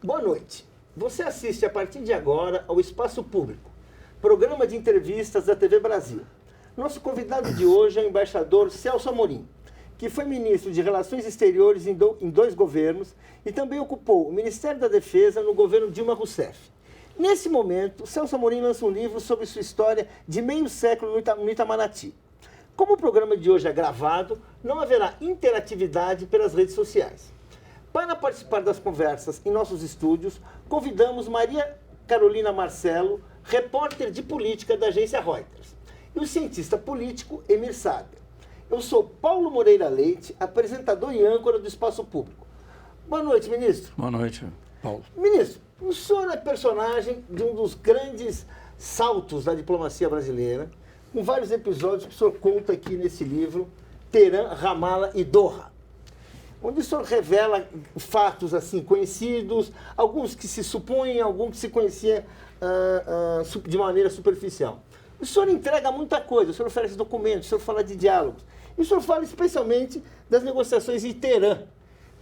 Boa noite. Você assiste a partir de agora ao Espaço Público, programa de entrevistas da TV Brasil. Nosso convidado de hoje é o embaixador Celso Amorim, que foi ministro de Relações Exteriores em 2 governos e também ocupou o Ministério da Defesa no governo Dilma Rousseff. Nesse momento, Celso Amorim lança um livro sobre sua história de meio século no Itamaraty. Como o programa de hoje é gravado, não haverá interatividade pelas redes sociais. Para participar das conversas em nossos estúdios, convidamos Maria Carolina Marcelo, repórter de política da agência Reuters, e o cientista político Emir Sader. Eu sou Paulo Moreira Leite, apresentador e âncora do Espaço Público. Boa noite, ministro. Boa noite, Paulo. Ministro, o senhor é personagem de um dos grandes saltos da diplomacia brasileira, com vários episódios que o senhor conta aqui nesse livro, Teherã, Ramala e Doha, onde o senhor revela fatos assim conhecidos, alguns que se supõem, alguns que se conheciam de maneira superficial. O senhor entrega muita coisa, o senhor oferece documentos, o senhor fala de diálogos. E o senhor fala especialmente das negociações em Teherã,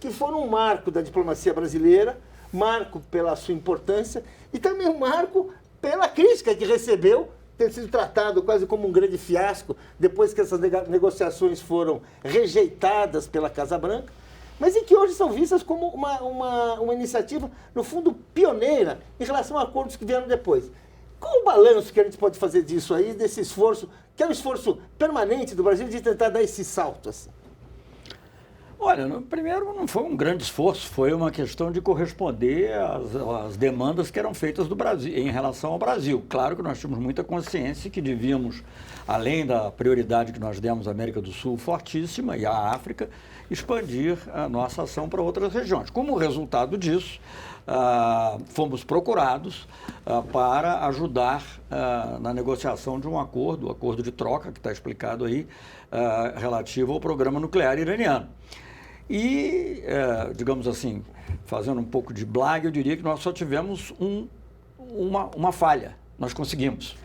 que foram um marco da diplomacia brasileira, marco pela sua importância e também um marco pela crítica que recebeu, ter sido tratado quase como um grande fiasco depois que essas negociações foram rejeitadas pela Casa Branca, mas em que hoje são vistas como uma iniciativa, no fundo, pioneira em relação a acordos que vieram depois. Qual o balanço que a gente pode fazer disso aí, desse esforço, que é um esforço permanente do Brasil de tentar dar esse salto assim? Olha, primeiro não foi um grande esforço, foi uma questão de corresponder às demandas que eram feitas do Brasil, em relação ao Brasil. Claro que nós tínhamos muita consciência que devíamos, além da prioridade que nós demos à América do Sul fortíssima e à África, expandir a nossa ação para outras regiões. Como resultado disso, fomos procurados para ajudar na negociação de um acordo, o acordo de troca, que está explicado aí, relativo ao programa nuclear iraniano. E, digamos assim, fazendo um pouco de blague, eu diria que nós só tivemos uma falha. Nós conseguimos,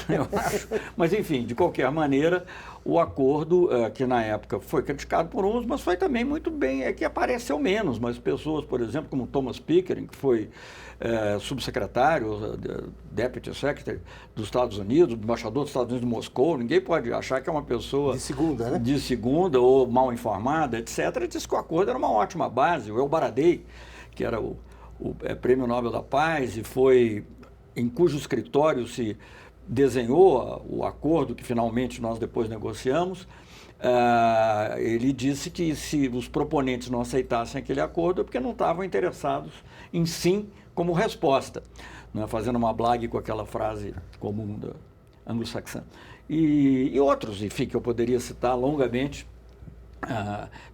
eu acho. Mas, enfim, de qualquer maneira, o acordo, que na época foi criticado por uns, mas foi também muito bem, que apareceu menos. Mas pessoas, por exemplo, como Thomas Pickering, que foi subsecretário, Deputy Secretary dos Estados Unidos, embaixador dos Estados Unidos em Moscou, ninguém pode achar que é uma pessoa de segunda, né? De segunda ou mal informada, etc. Disse que o acordo era uma ótima base. O El Baradei, que era o Prêmio Nobel da Paz e foi em cujo escritório se desenhou o acordo que finalmente nós depois negociamos, ele disse que se os proponentes não aceitassem aquele acordo é porque não estavam interessados em sim como resposta, né? Fazendo uma blague com aquela frase comum da anglo-saxã. E outros, enfim, que eu poderia citar longamente,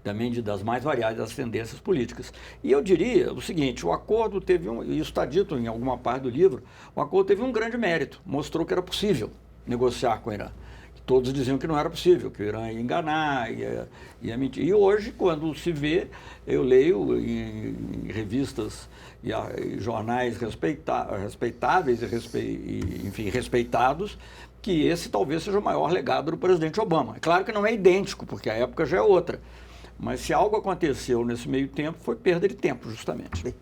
também das mais variadas tendências políticas. E eu diria o seguinte, o acordo teve e isso está dito em alguma parte do livro, o acordo teve um grande mérito, mostrou que era possível negociar com o Irã. Todos diziam que não era possível, que o Irã ia enganar, ia mentir. E hoje, quando se vê, eu leio em revistas e jornais respeitáveis e, enfim, respeitados, que esse talvez seja o maior legado do presidente Obama. É claro que não é idêntico, porque a época já é outra. Mas se algo aconteceu nesse meio tempo, foi perda de tempo, justamente. Bem,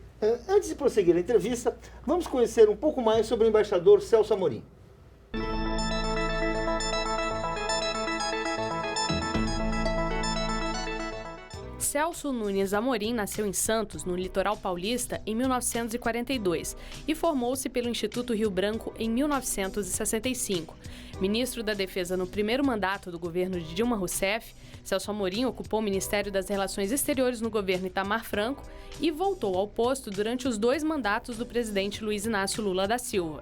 antes de prosseguir a entrevista, vamos conhecer um pouco mais sobre o embaixador Celso Amorim. Celso Nunes Amorim nasceu em Santos, no litoral paulista, em 1942 e formou-se pelo Instituto Rio Branco em 1965. Ministro da Defesa no primeiro mandato do governo de Dilma Rousseff, Celso Amorim ocupou o Ministério das Relações Exteriores no governo Itamar Franco e voltou ao posto durante os 2 mandatos do presidente Luiz Inácio Lula da Silva.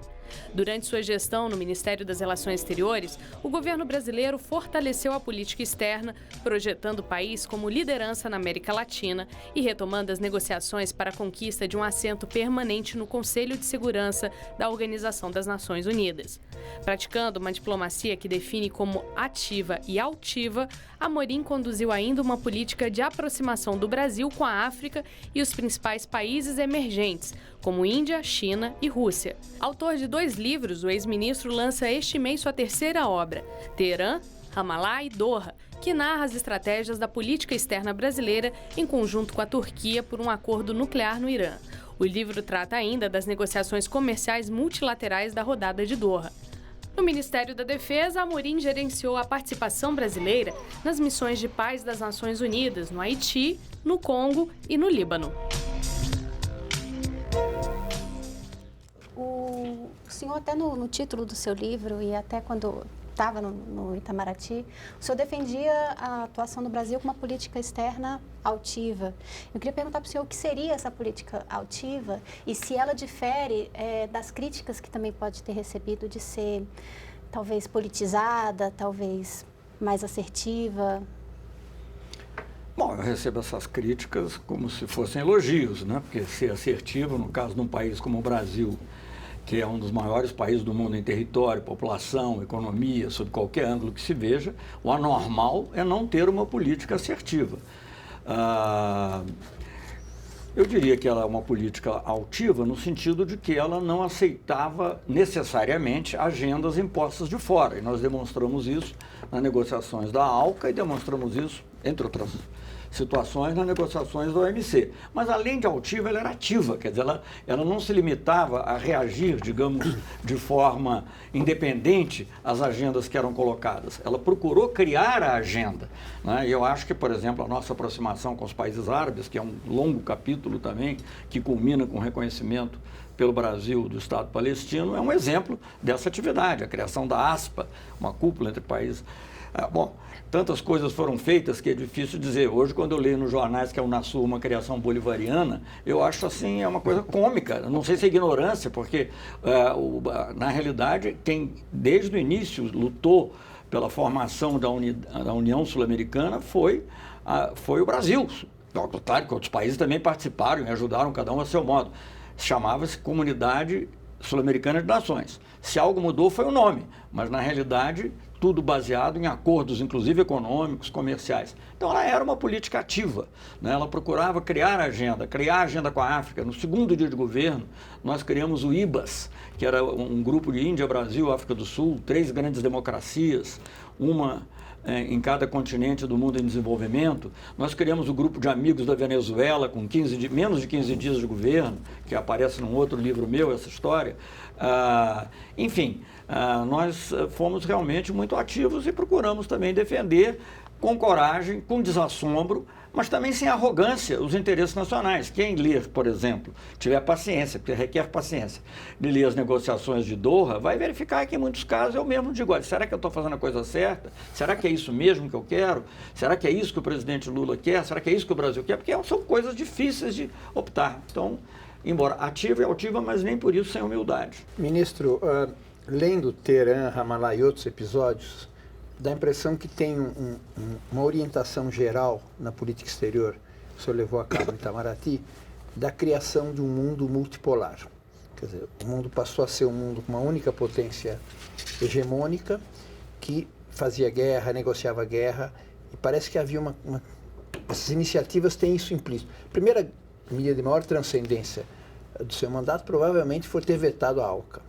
Durante sua gestão no Ministério das Relações Exteriores, o governo brasileiro fortaleceu a política externa, projetando o país como liderança na América Latina e retomando as negociações para a conquista de um assento permanente no Conselho de Segurança da Organização das Nações Unidas. Praticando uma diplomacia que define como ativa e altiva, Amorim conduziu ainda uma política de aproximação do Brasil com a África e os principais países emergentes, como Índia, China e Rússia. Autor de 2 livros, o ex-ministro lança este mês sua 3ª obra, Teherã, Ramala e Doha, que narra as estratégias da política externa brasileira em conjunto com a Turquia por um acordo nuclear no Irã. O livro trata ainda das negociações comerciais multilaterais da rodada de Doha. No Ministério da Defesa, Amorim gerenciou a participação brasileira nas missões de paz das Nações Unidas no Haiti, no Congo e no Líbano. O senhor, até no título do seu livro e até quando estava no Itamaraty, o senhor defendia a atuação do Brasil com uma política externa altiva. Eu queria perguntar para o senhor o que seria essa política altiva e se ela difere das críticas que também pode ter recebido de ser talvez politizada, talvez mais assertiva. Bom, eu recebo essas críticas como se fossem elogios, né? Porque ser assertivo, no caso de um país como o Brasil, que é um dos maiores países do mundo em território, população, economia, sob qualquer ângulo que se veja, o anormal é não ter uma política assertiva. Eu diria que ela é uma política altiva no sentido de que ela não aceitava necessariamente agendas impostas de fora. E nós demonstramos isso nas negociações da ALCA e demonstramos isso, entre outras situações, nas negociações da OMC. Mas, além de altiva, ela era ativa, quer dizer, ela não se limitava a reagir, digamos, de forma independente às agendas que eram colocadas. Ela procurou criar a agenda, né? E eu acho que, por exemplo, a nossa aproximação com os países árabes, que é um longo capítulo também, que culmina com o reconhecimento pelo Brasil do Estado palestino, é um exemplo dessa atividade, a criação da ASPA, uma cúpula entre países. Bom, tantas coisas foram feitas que é difícil dizer. Hoje, quando eu leio nos jornais que a Unasul é uma criação bolivariana, eu acho assim, é uma coisa cômica. Não sei se é ignorância, porque na realidade quem desde o início lutou pela formação da União Sul-Americana foi o Brasil. Claro que outros países também participaram e ajudaram cada um a seu modo. Chamava-se Comunidade Sul-Americana de Nações. Se algo mudou foi o nome, mas na realidade tudo baseado em acordos, inclusive econômicos, comerciais. Então ela era uma política ativa, né? Ela procurava criar a agenda com a África. No segundo dia de governo, nós criamos o IBAS, que era um grupo de Índia, Brasil, África do Sul, 3 grandes democracias, uma em cada continente do mundo em desenvolvimento. Nós criamos o grupo de amigos da Venezuela com menos de 15 dias de governo, que aparece num outro livro meu, essa história. Enfim, nós fomos realmente muito ativos e procuramos também defender com coragem, com desassombro, mas também sem arrogância os interesses nacionais. Quem ler, por exemplo, tiver paciência, porque requer paciência, de ler as negociações de Doha, vai verificar que em muitos casos eu mesmo digo, olha, será que eu estou fazendo a coisa certa? Será que é isso mesmo que eu quero? Será que é isso que o presidente Lula quer? Será que é isso que o Brasil quer? Porque são coisas difíceis de optar. Então, embora ativa é altiva, mas nem por isso sem humildade. Ministro, lendo Teherã, Ramallah e outros episódios, dá a impressão que tem uma orientação geral na política exterior, que o senhor levou a cabo em Itamaraty, da criação de um mundo multipolar. Quer dizer, o mundo passou a ser um mundo com uma única potência hegemônica, que fazia guerra, negociava guerra, e parece que havia essas iniciativas têm isso implícito. A primeira medida de maior transcendência do seu mandato provavelmente foi ter vetado a ALCA,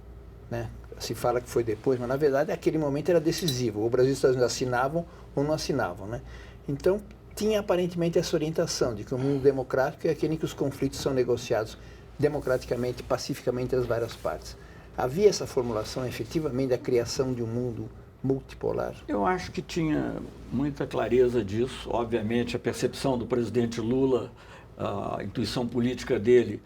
né? Se fala que foi depois, mas na verdade aquele momento era decisivo. O Brasil e os Estados Unidos assinavam ou não assinavam, né? Então tinha aparentemente essa orientação de que o mundo democrático é aquele em que os conflitos são negociados democraticamente, pacificamente as várias partes. Havia essa formulação efetivamente da criação de um mundo multipolar? Eu acho que tinha muita clareza disso. Obviamente a percepção do presidente Lula, a intuição política dele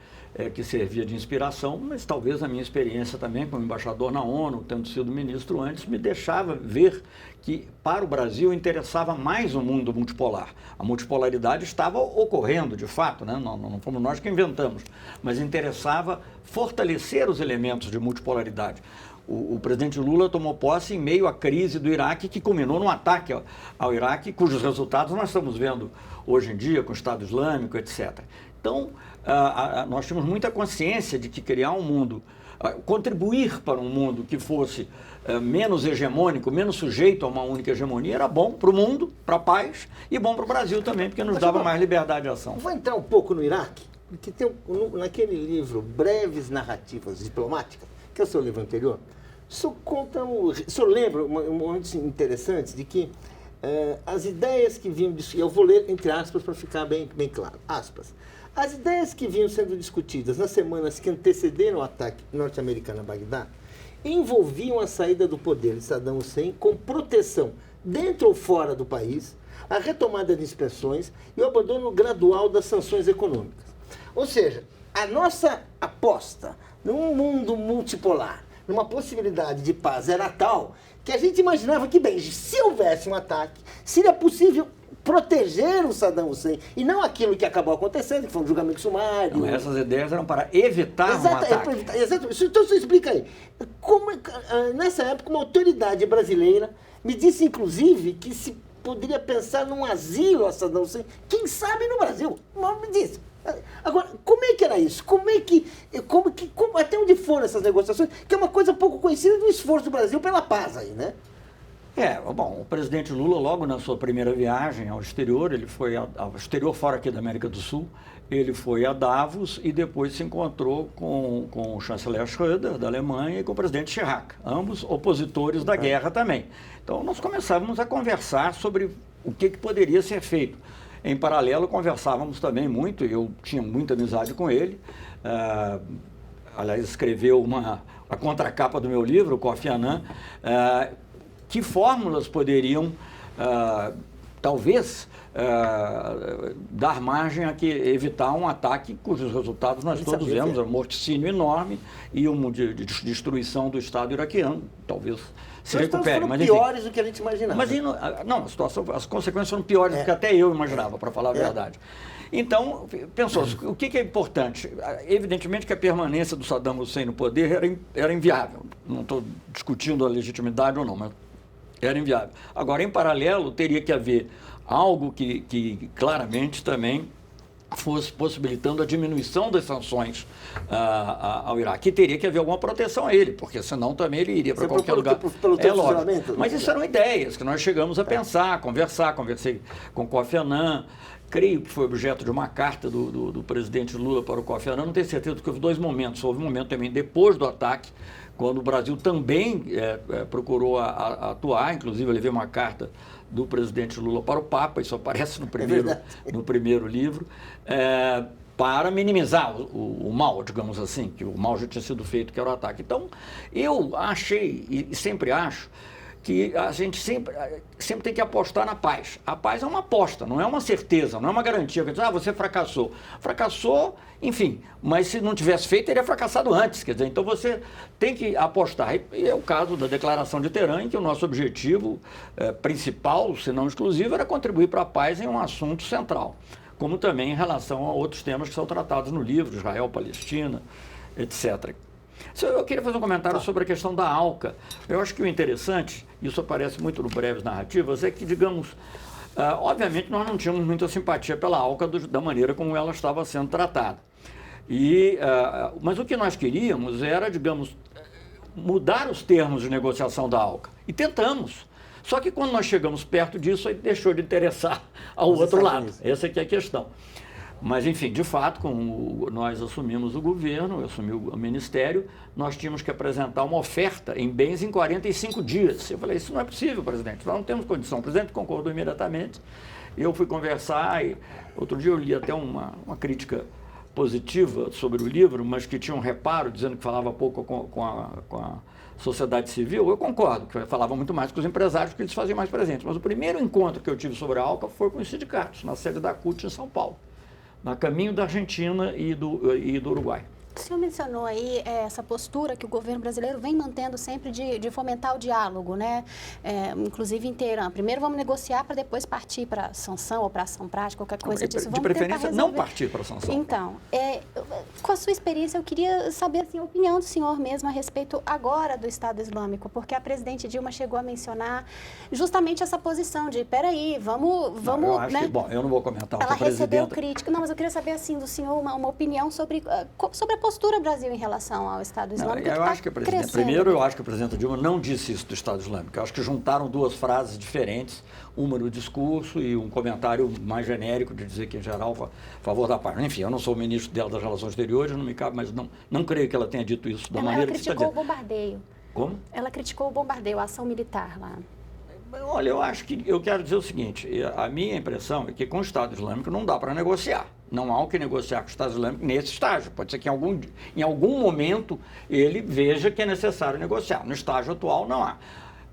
que servia de inspiração, mas talvez a minha experiência também como embaixador na ONU, tendo sido ministro antes, me deixava ver que para o Brasil interessava mais o mundo multipolar. A multipolaridade estava ocorrendo, de fato, né? Não fomos nós que inventamos, mas interessava fortalecer os elementos de multipolaridade. O presidente Lula tomou posse em meio à crise do Iraque, que culminou num ataque ao Iraque, cujos resultados nós estamos vendo hoje em dia com o Estado Islâmico, etc. Então, nós tínhamos muita consciência de que criar um mundo, contribuir para um mundo que fosse menos hegemônico, menos sujeito a uma única hegemonia, era bom para o mundo, para a paz, e bom para o Brasil também, porque nos dava mais liberdade de ação. Vou entrar um pouco no Iraque, que tem naquele livro Breves Narrativas Diplomáticas, que é o seu livro anterior, o senhor lembra momentos interessantes de que as ideias que vinham disso, eu vou ler entre aspas para ficar bem claro, aspas, As ideias que vinham sendo discutidas nas semanas que antecederam o ataque norte-americano a Bagdá envolviam a saída do poder de Saddam Hussein com proteção dentro ou fora do país, a retomada de inspeções e o abandono gradual das sanções econômicas. Ou seja, a nossa aposta num mundo multipolar, numa possibilidade de paz, era tal que a gente imaginava que, bem, se houvesse um ataque, seria possível proteger o Saddam Hussein e não aquilo que acabou acontecendo, que foi um julgamento sumário. Não, essas ideias eram para evitar um ataque. Exato. Então você explica aí. Nessa época, uma autoridade brasileira me disse, inclusive, que se poderia pensar num asilo a Saddam Hussein, quem sabe no Brasil. Mal me disse. Agora, como é que era isso? Até onde foram essas negociações? Que é uma coisa pouco conhecida do esforço do Brasil pela paz aí, né? Bom, o presidente Lula, logo na sua primeira viagem ao exterior, ele foi ao exterior fora aqui da América do Sul, ele foi a Davos e depois se encontrou com o chanceler Schröder, da Alemanha, e com o presidente Chirac, ambos opositores da guerra também. Então, nós começávamos a conversar sobre o que poderia ser feito. Em paralelo, conversávamos também muito, eu tinha muita amizade com ele. Aliás, escreveu a contracapa do meu livro, o Kofi Annan. Que fórmulas poderiam, talvez, dar margem a evitar um ataque cujos resultados nós todos vemos, um morticínio enorme e uma destruição do Estado iraquiano, talvez se recupere. Mas piores do que a gente imaginava. Mas não, as consequências foram piores do que até eu imaginava, para falar a verdade. Então, pensou, o que é importante? Evidentemente que a permanência do Saddam Hussein no poder era inviável. Não estou discutindo a legitimidade ou não, mas era inviável. Agora, em paralelo, teria que haver algo que claramente também fosse possibilitando a diminuição das sanções ao Iraque. E teria que haver alguma proteção a ele, porque senão também ele iria para qualquer lugar. Lógico. Mas isso eram ideias que nós chegamos a pensar, conversei com Kofi Annan, creio que foi objeto de uma carta do presidente Lula para o Kofi Annan, não tenho certeza, porque houve dois momentos. Houve um momento também depois do ataque, quando o Brasil também procurou atuar, inclusive eu levei uma carta do presidente Lula para o Papa, isso aparece no primeiro livro, para minimizar o mal, digamos assim, que o mal já tinha sido feito, que era o ataque. Então, eu achei, e sempre acho, que a gente sempre tem que apostar na paz. A paz é uma aposta, não é uma certeza, não é uma garantia. Você fracassou. Fracassou, enfim, mas se não tivesse feito, teria fracassado antes. Quer dizer, então você tem que apostar. E é o caso da Declaração de Teherã, em que o nosso objetivo principal, se não exclusivo, era contribuir para a paz em um assunto central, como também em relação a outros temas que são tratados no livro, Israel, Palestina, etc. Eu queria fazer um comentário sobre a questão da ALCA. Eu acho que o interessante, isso aparece muito no Breves Narrativas, é que, digamos, obviamente nós não tínhamos muita simpatia pela ALCA da maneira como ela estava sendo tratada. Mas o que nós queríamos era, digamos, mudar os termos de negociação da ALCA. E tentamos. Só que quando nós chegamos perto disso, aí deixou de interessar ao outro lado. Essa que é a questão. Mas, enfim, de fato, como nós assumimos o governo, eu assumi o ministério, nós tínhamos que apresentar uma oferta em bens em 45 dias. Eu falei, isso não é possível, presidente, nós não temos condição. O presidente concordou imediatamente. Eu fui conversar e outro dia eu li até uma crítica positiva sobre o livro, mas que tinha um reparo, dizendo que falava pouco com a sociedade civil. Eu concordo, que falava muito mais com os empresários, porque eles faziam mais presentes. Mas o primeiro encontro que eu tive sobre a ALCA foi com os sindicatos, na sede da CUT em São Paulo, a caminho da Argentina e do Uruguai. O senhor mencionou aí essa postura que o governo brasileiro vem mantendo sempre de fomentar o diálogo, né? Inclusive em Teherã. Primeiro vamos negociar para depois partir para sanção ou para ação prática, qualquer coisa disso. De preferência, não partir para sanção. Então, com a sua experiência, eu queria saber assim, a opinião do senhor mesmo a respeito agora do Estado Islâmico, porque a presidente Dilma chegou a mencionar justamente essa posição de, peraí, vamos, eu acho né? que, bom, eu não vou comentar o que a presidente... Ela recebeu presidenta... crítica. Não, mas eu queria saber, assim, do senhor uma opinião sobre a postura do Brasil em relação ao Estado Islâmico. Eu acho que primeiro, eu acho que a presidenta Dilma não disse isso do Estado Islâmico. Eu acho que juntaram duas frases diferentes, uma no discurso e um comentário mais genérico de dizer que, em geral, a favor da paz. Enfim, eu não sou o ministro dela das Relações Exteriores, não me cabe, mas não creio que ela tenha dito isso da maneira que você está dizendo. Ela criticou o bombardeio. Como? Ela criticou o bombardeio, a ação militar lá. Olha, eu acho que eu quero dizer o seguinte, a minha impressão é que com o Estado Islâmico não dá para negociar. Não há o que negociar com o Estado Islâmico nesse estágio. Pode ser que em algum momento ele veja que é necessário negociar. No estágio atual, não há.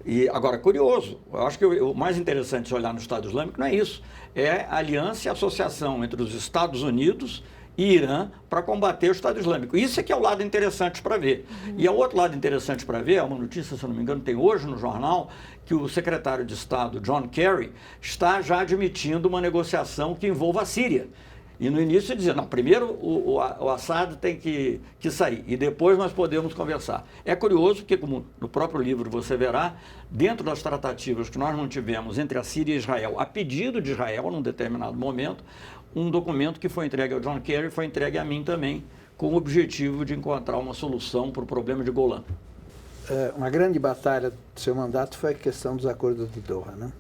E agora, curioso, eu acho que o mais interessante de olhar no Estado Islâmico não é isso. É a aliança e associação entre os Estados Unidos e Irã para combater o Estado Islâmico. Isso é que é o lado interessante para ver. E o outro lado interessante para ver, é uma notícia, se eu não me engano, tem hoje no jornal, que o secretário de Estado, John Kerry, está já admitindo uma negociação que envolva a Síria. E no início dizia, não, primeiro o Assad tem que sair e depois nós podemos conversar. É curioso porque, como no próprio livro você verá, dentro das tratativas que nós mantivemos entre a Síria e Israel, a pedido de Israel, num determinado momento, um documento que foi entregue ao John Kerry foi entregue a mim também, com o objetivo de encontrar uma solução para o problema de Golã. Uma grande batalha do seu mandato foi a questão dos acordos de Doha, né?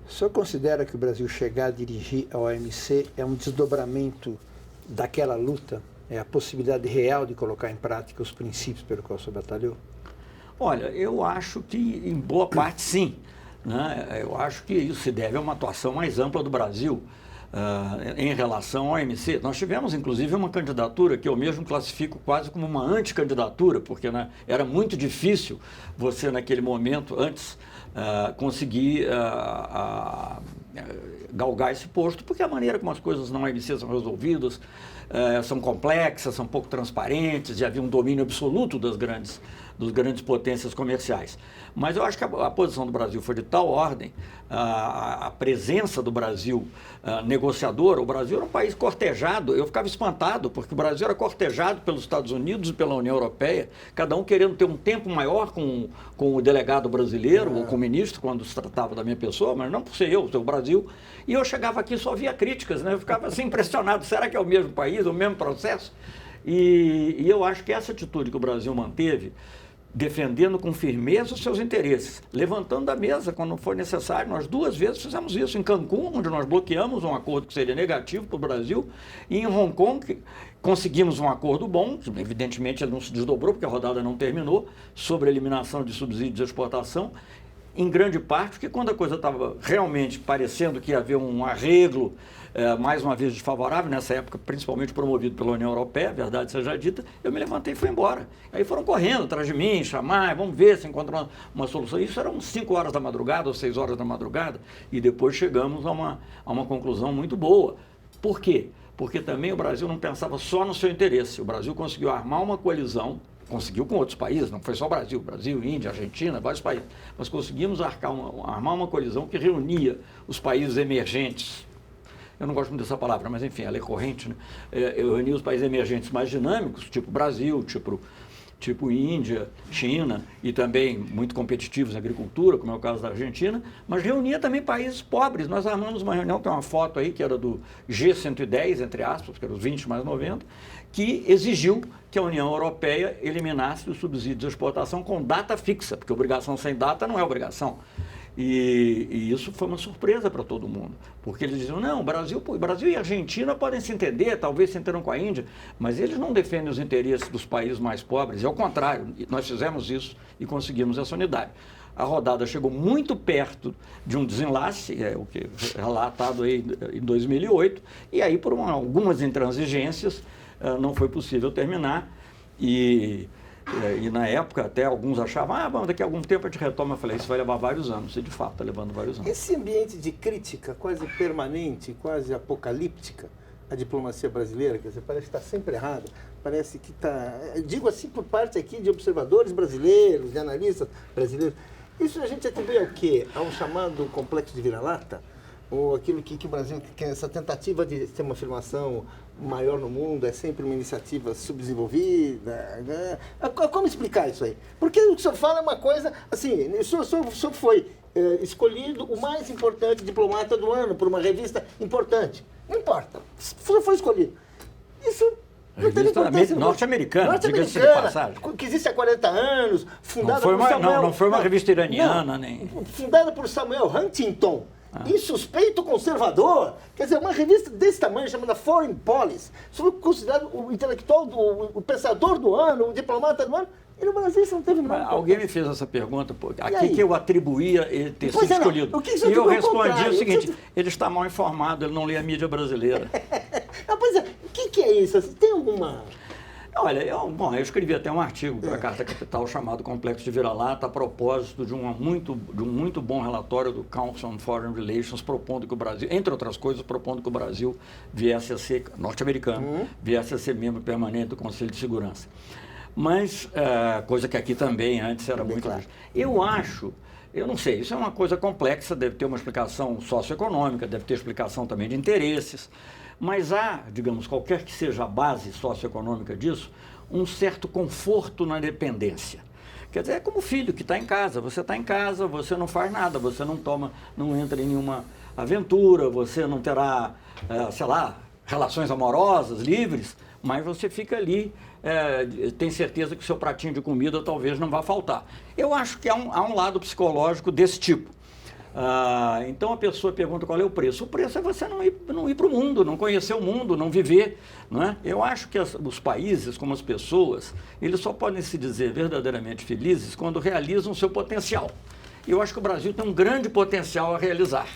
O senhor considera que o Brasil chegar a dirigir a OMC é um desdobramento daquela luta? É a possibilidade real de colocar em prática os princípios pelo qual o senhor batalhou? Olha, eu acho que em boa parte sim, né? Eu acho que isso se deve a uma atuação mais ampla do Brasil em relação ao OMC. Nós tivemos, inclusive, uma candidatura que eu mesmo classifico quase como uma anticandidatura, porque né, era muito difícil você, naquele momento, antes conseguir galgar esse posto, porque a maneira como as coisas na OMC são resolvidas são complexas, são pouco transparentes, e havia um domínio absoluto dos grandes potências comerciais. Mas eu acho que a posição do Brasil foi de tal ordem, a presença do Brasil negociadora. O Brasil era um país cortejado, eu ficava espantado, porque o Brasil era cortejado pelos Estados Unidos e pela União Europeia, cada um querendo ter um tempo maior com o delegado brasileiro ou com o ministro, quando se tratava da minha pessoa, mas não por ser eu, ser o Brasil. E eu chegava aqui e só via críticas, né? Eu ficava assim impressionado, será que é o mesmo país, o mesmo processo? E eu acho que essa atitude que o Brasil manteve, defendendo com firmeza os seus interesses, levantando da mesa quando foi necessário. Nós 2 vezes fizemos isso, em Cancún, onde nós bloqueamos um acordo que seria negativo para o Brasil, e em Hong Kong conseguimos um acordo bom, que evidentemente ele não se desdobrou, porque a rodada não terminou, sobre a eliminação de subsídios de exportação, em grande parte, porque quando a coisa estava realmente parecendo que ia haver um arreglo, mais uma vez desfavorável, nessa época principalmente promovido pela União Europeia, verdade seja dita, eu me levantei e fui embora. Aí foram correndo atrás de mim, chamar, vamos ver se encontramos uma solução. Isso eram 5 horas da madrugada ou 6 horas da madrugada, e depois chegamos a uma conclusão muito boa. Por quê? Porque também o Brasil não pensava só no seu interesse. O Brasil conseguiu armar uma coalizão, conseguiu com outros países, não foi só o Brasil, Índia, Argentina, vários países, mas conseguimos armar uma coalizão que reunia os países emergentes. Eu não gosto muito dessa palavra, mas enfim, ela é corrente, né? Eu reuni os países emergentes mais dinâmicos, tipo Brasil, tipo Índia, China, e também muito competitivos na agricultura, como é o caso da Argentina, mas reunia também países pobres. Nós armamos uma reunião, tem uma foto aí, que era do G110, entre aspas, que era os 20 mais 90, que exigiu que a União Europeia eliminasse os subsídios de exportação com data fixa, porque obrigação sem data não é obrigação. E isso foi uma surpresa para todo mundo, porque eles diziam, não, o Brasil e a Argentina podem se entender, talvez se entendam com a Índia, mas eles não defendem os interesses dos países mais pobres, e ao contrário, nós fizemos isso e conseguimos essa unidade. A rodada chegou muito perto de um desenlace, o que é relatado aí em 2008, e aí por algumas intransigências não foi possível terminar, e na época até alguns achavam, daqui a algum tempo a gente retoma. Eu falei, isso vai levar vários anos, e de fato está levando vários anos. Esse ambiente de crítica quase permanente, quase apocalíptica, a diplomacia brasileira, quer dizer, parece que está sempre errada, parece que está, digo assim por parte aqui de observadores brasileiros, de analistas brasileiros, isso a gente atribui ao quê? Ao chamado complexo de vira-lata? Ou aquilo que o Brasil, que essa tentativa de ter uma afirmação maior no mundo é sempre uma iniciativa subdesenvolvida, né? Como explicar isso aí? Porque o que o senhor fala é uma coisa, assim, o senhor foi escolhido o mais importante diplomata do ano por uma revista importante. Não importa, o senhor foi escolhido. Isso não tem importância. Norte-americana, diga-se de passagem. Que existe há 40 anos, fundada por Samuel... Não foi uma revista iraniana, nem... Fundada por Samuel Huntington. Insuspeito conservador, quer dizer, uma revista desse tamanho, chamada Foreign Policy, sobre considerado o intelectual, o pensador do ano, o diplomata do ano, E no Brasil isso não teve nada. Alguém me fez essa pergunta, a que eu atribuía ele ter Pois sido é, não. escolhido. O que você E eu atribuiu ao respondi contrário? o O que seguinte, você- ele está mal informado, ele não lê a mídia brasileira. Pois é, o que é isso? Assim, tem alguma... Olha, eu escrevi até um artigo para a Carta Capital chamado Complexo de Vira-Lata, a propósito de um muito bom relatório do Council on Foreign Relations, propondo que o Brasil, entre outras coisas, propondo que o Brasil viesse a ser, norte-americano, viesse a ser membro permanente do Conselho de Segurança. Mas, coisa que aqui também antes era muito... claro. Eu não sei, isso é uma coisa complexa, deve ter uma explicação socioeconômica, deve ter explicação também de interesses, mas há, digamos, qualquer que seja a base socioeconômica disso, um certo conforto na dependência. Quer dizer, é como o filho que está em casa, você não faz nada, você não entra em nenhuma aventura, você não terá, sei lá, relações amorosas, livres, mas você fica ali, tem certeza que o seu pratinho de comida talvez não vá faltar. Eu acho que há um lado psicológico desse tipo. Então a pessoa pergunta qual é o preço. O preço é você não ir para o mundo, não conhecer o mundo, não viver. Não é? Eu acho que os países, como as pessoas, eles só podem se dizer verdadeiramente felizes quando realizam o seu potencial. E eu acho que o Brasil tem um grande potencial a realizar.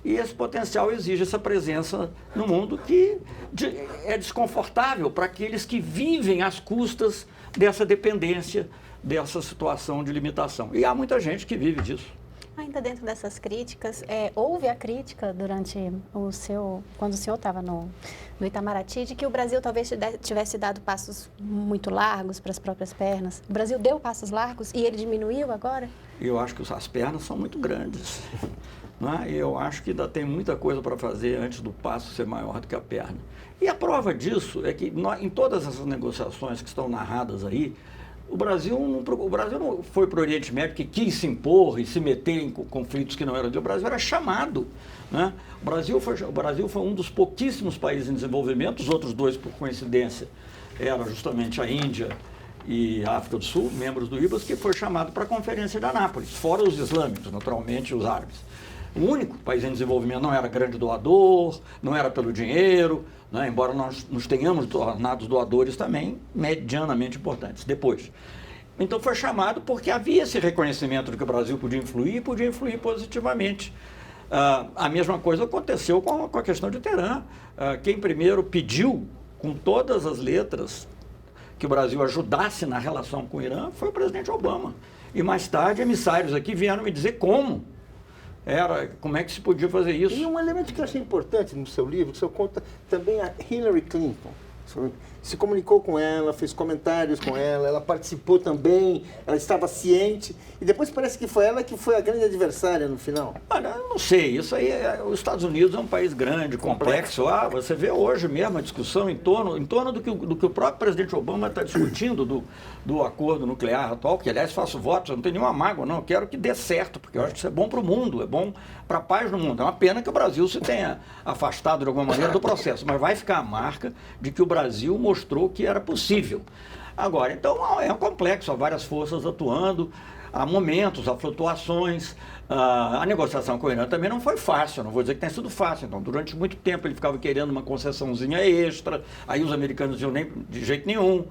E esse potencial exige essa presença no mundo que é desconfortável para aqueles que vivem às custas dessa dependência, dessa situação de limitação. E há muita gente que vive disso. Ainda dentro dessas críticas, houve a crítica durante quando o senhor estava no Itamaraty, de que o Brasil talvez tivesse dado passos muito largos para as próprias pernas. O Brasil deu passos largos e ele diminuiu agora? Eu acho que as pernas são muito grandes. Não é? Eu acho que ainda tem muita coisa para fazer antes do passo ser maior do que a perna. E a prova disso é que em todas essas negociações que estão narradas aí, o Brasil não foi para o Oriente Médio que quis se impor e se meter em conflitos que não eram dele. O Brasil era chamado. Né? O Brasil foi um dos pouquíssimos países em desenvolvimento, os outros dois, por coincidência, eram justamente a Índia e a África do Sul, membros do IBAS, que foi chamado para a Conferência de Anápolis, fora os islâmicos, naturalmente, os árabes. O único país em desenvolvimento não era grande doador, não era pelo dinheiro, né? Embora nós nos tenhamos tornado doadores também medianamente importantes depois. Então foi chamado porque havia esse reconhecimento de que o Brasil podia influir e podia influir positivamente. A mesma coisa aconteceu com a questão de Teherã. Quem primeiro pediu, com todas as letras, que o Brasil ajudasse na relação com o Irã foi o presidente Obama. E mais tarde, emissários aqui vieram me dizer como é que se podia fazer isso. E um elemento que eu achei importante no seu livro, que o senhor conta também a Hillary Clinton. Se comunicou com ela, fez comentários com ela participou também, ela estava ciente, e depois parece que foi ela que foi a grande adversária no final. Olha, eu não sei, isso aí, os Estados Unidos é um país grande, complexo. Você vê hoje mesmo a discussão em torno do que o próprio presidente Obama está discutindo do acordo nuclear atual, que aliás faço votos, eu não tenho nenhuma mágoa, não, eu quero que dê certo, porque eu acho que isso é bom para o mundo, é bom para a paz no mundo. É uma pena que o Brasil se tenha afastado de alguma maneira do processo, mas vai ficar a marca de que o Brasil mostrou que era possível. Agora, então é um complexo, há várias forças atuando, há momentos, há flutuações. A negociação com o Irã também não foi fácil, não vou dizer que tenha sido fácil. Então, durante muito tempo ele ficava querendo uma concessãozinha extra, aí os americanos diziam nem de jeito nenhum.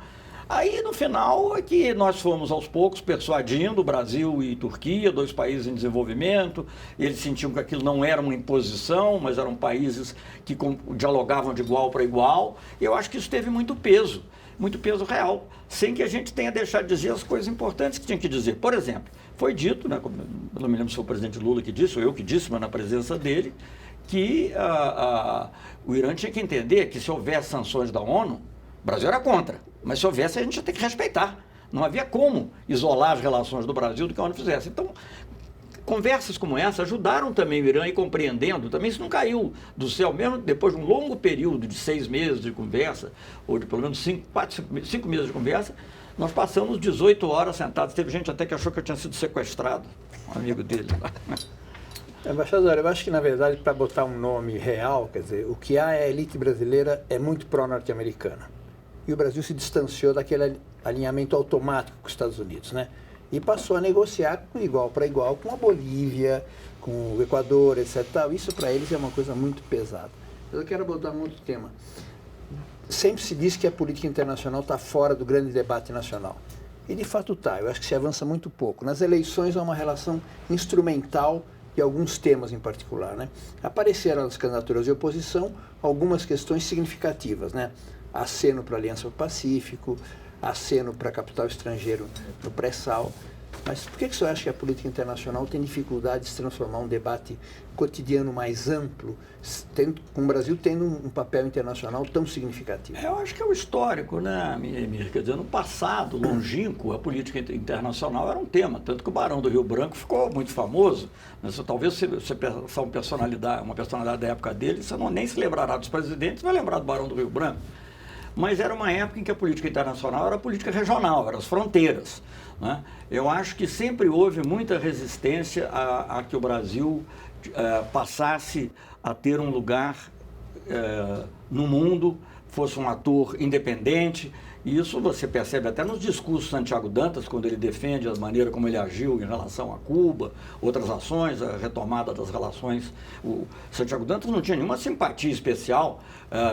Aí, no final, é que nós fomos aos poucos persuadindo o Brasil e Turquia, dois países em desenvolvimento. Eles sentiam que aquilo não era uma imposição, mas eram países que dialogavam de igual para igual. E eu acho que isso teve muito peso real, sem que a gente tenha deixado de dizer as coisas importantes que tinha que dizer. Por exemplo, foi dito, né, eu não me lembro se foi o presidente Lula que disse, ou eu que disse, mas na presença dele, que o Irã tinha que entender que se houvesse sanções da ONU, o Brasil era contra, mas se houvesse a gente ia ter que respeitar. Não havia como isolar as relações do Brasil do que a ONU fizesse. Então, conversas como essa ajudaram também o Irã a ir compreendendo, também isso não caiu do céu, mesmo depois de um longo período de 6 meses de conversa, ou de pelo menos 5 meses de conversa, nós passamos 18 horas sentados. Teve gente até que achou que eu tinha sido sequestrado, um amigo dele lá. Embaixador, eu acho que, na verdade, para botar um nome real, quer dizer, o que há é a elite brasileira é muito pró-norte-americana. E o Brasil se distanciou daquele alinhamento automático com os Estados Unidos, né? E passou a negociar igual para igual com a Bolívia, com o Equador, etc. Isso para eles é uma coisa muito pesada. Eu quero botar um outro tema. Sempre se diz que a política internacional está fora do grande debate nacional. E de fato está, eu acho que se avança muito pouco. Nas eleições há uma relação instrumental de alguns temas em particular, né? Apareceram nas candidaturas de oposição algumas questões significativas, né? Aceno para a Aliança do Pacífico, aceno para capital estrangeiro no pré-sal. Mas por que o senhor acha que a política internacional tem dificuldade de se transformar um debate cotidiano mais amplo, com o Brasil tendo um papel internacional tão significativo? Eu acho que é o histórico, né, Mir? Quer dizer, no passado, longínquo, a política internacional era um tema, tanto que o Barão do Rio Branco ficou muito famoso. Mas, talvez você pensar uma personalidade da época dele, você nem se lembrará dos presidentes, vai lembrar do Barão do Rio Branco. Mas era uma época em que a política internacional era a política regional, eram as fronteiras, né? Eu acho que sempre houve muita resistência a que o Brasil passasse a ter um lugar no mundo, fosse um ator independente. E isso você percebe até nos discursos de Santiago Dantas, quando ele defende a maneira como ele agiu em relação a Cuba, outras ações, a retomada das relações. O Santiago Dantas não tinha nenhuma simpatia especial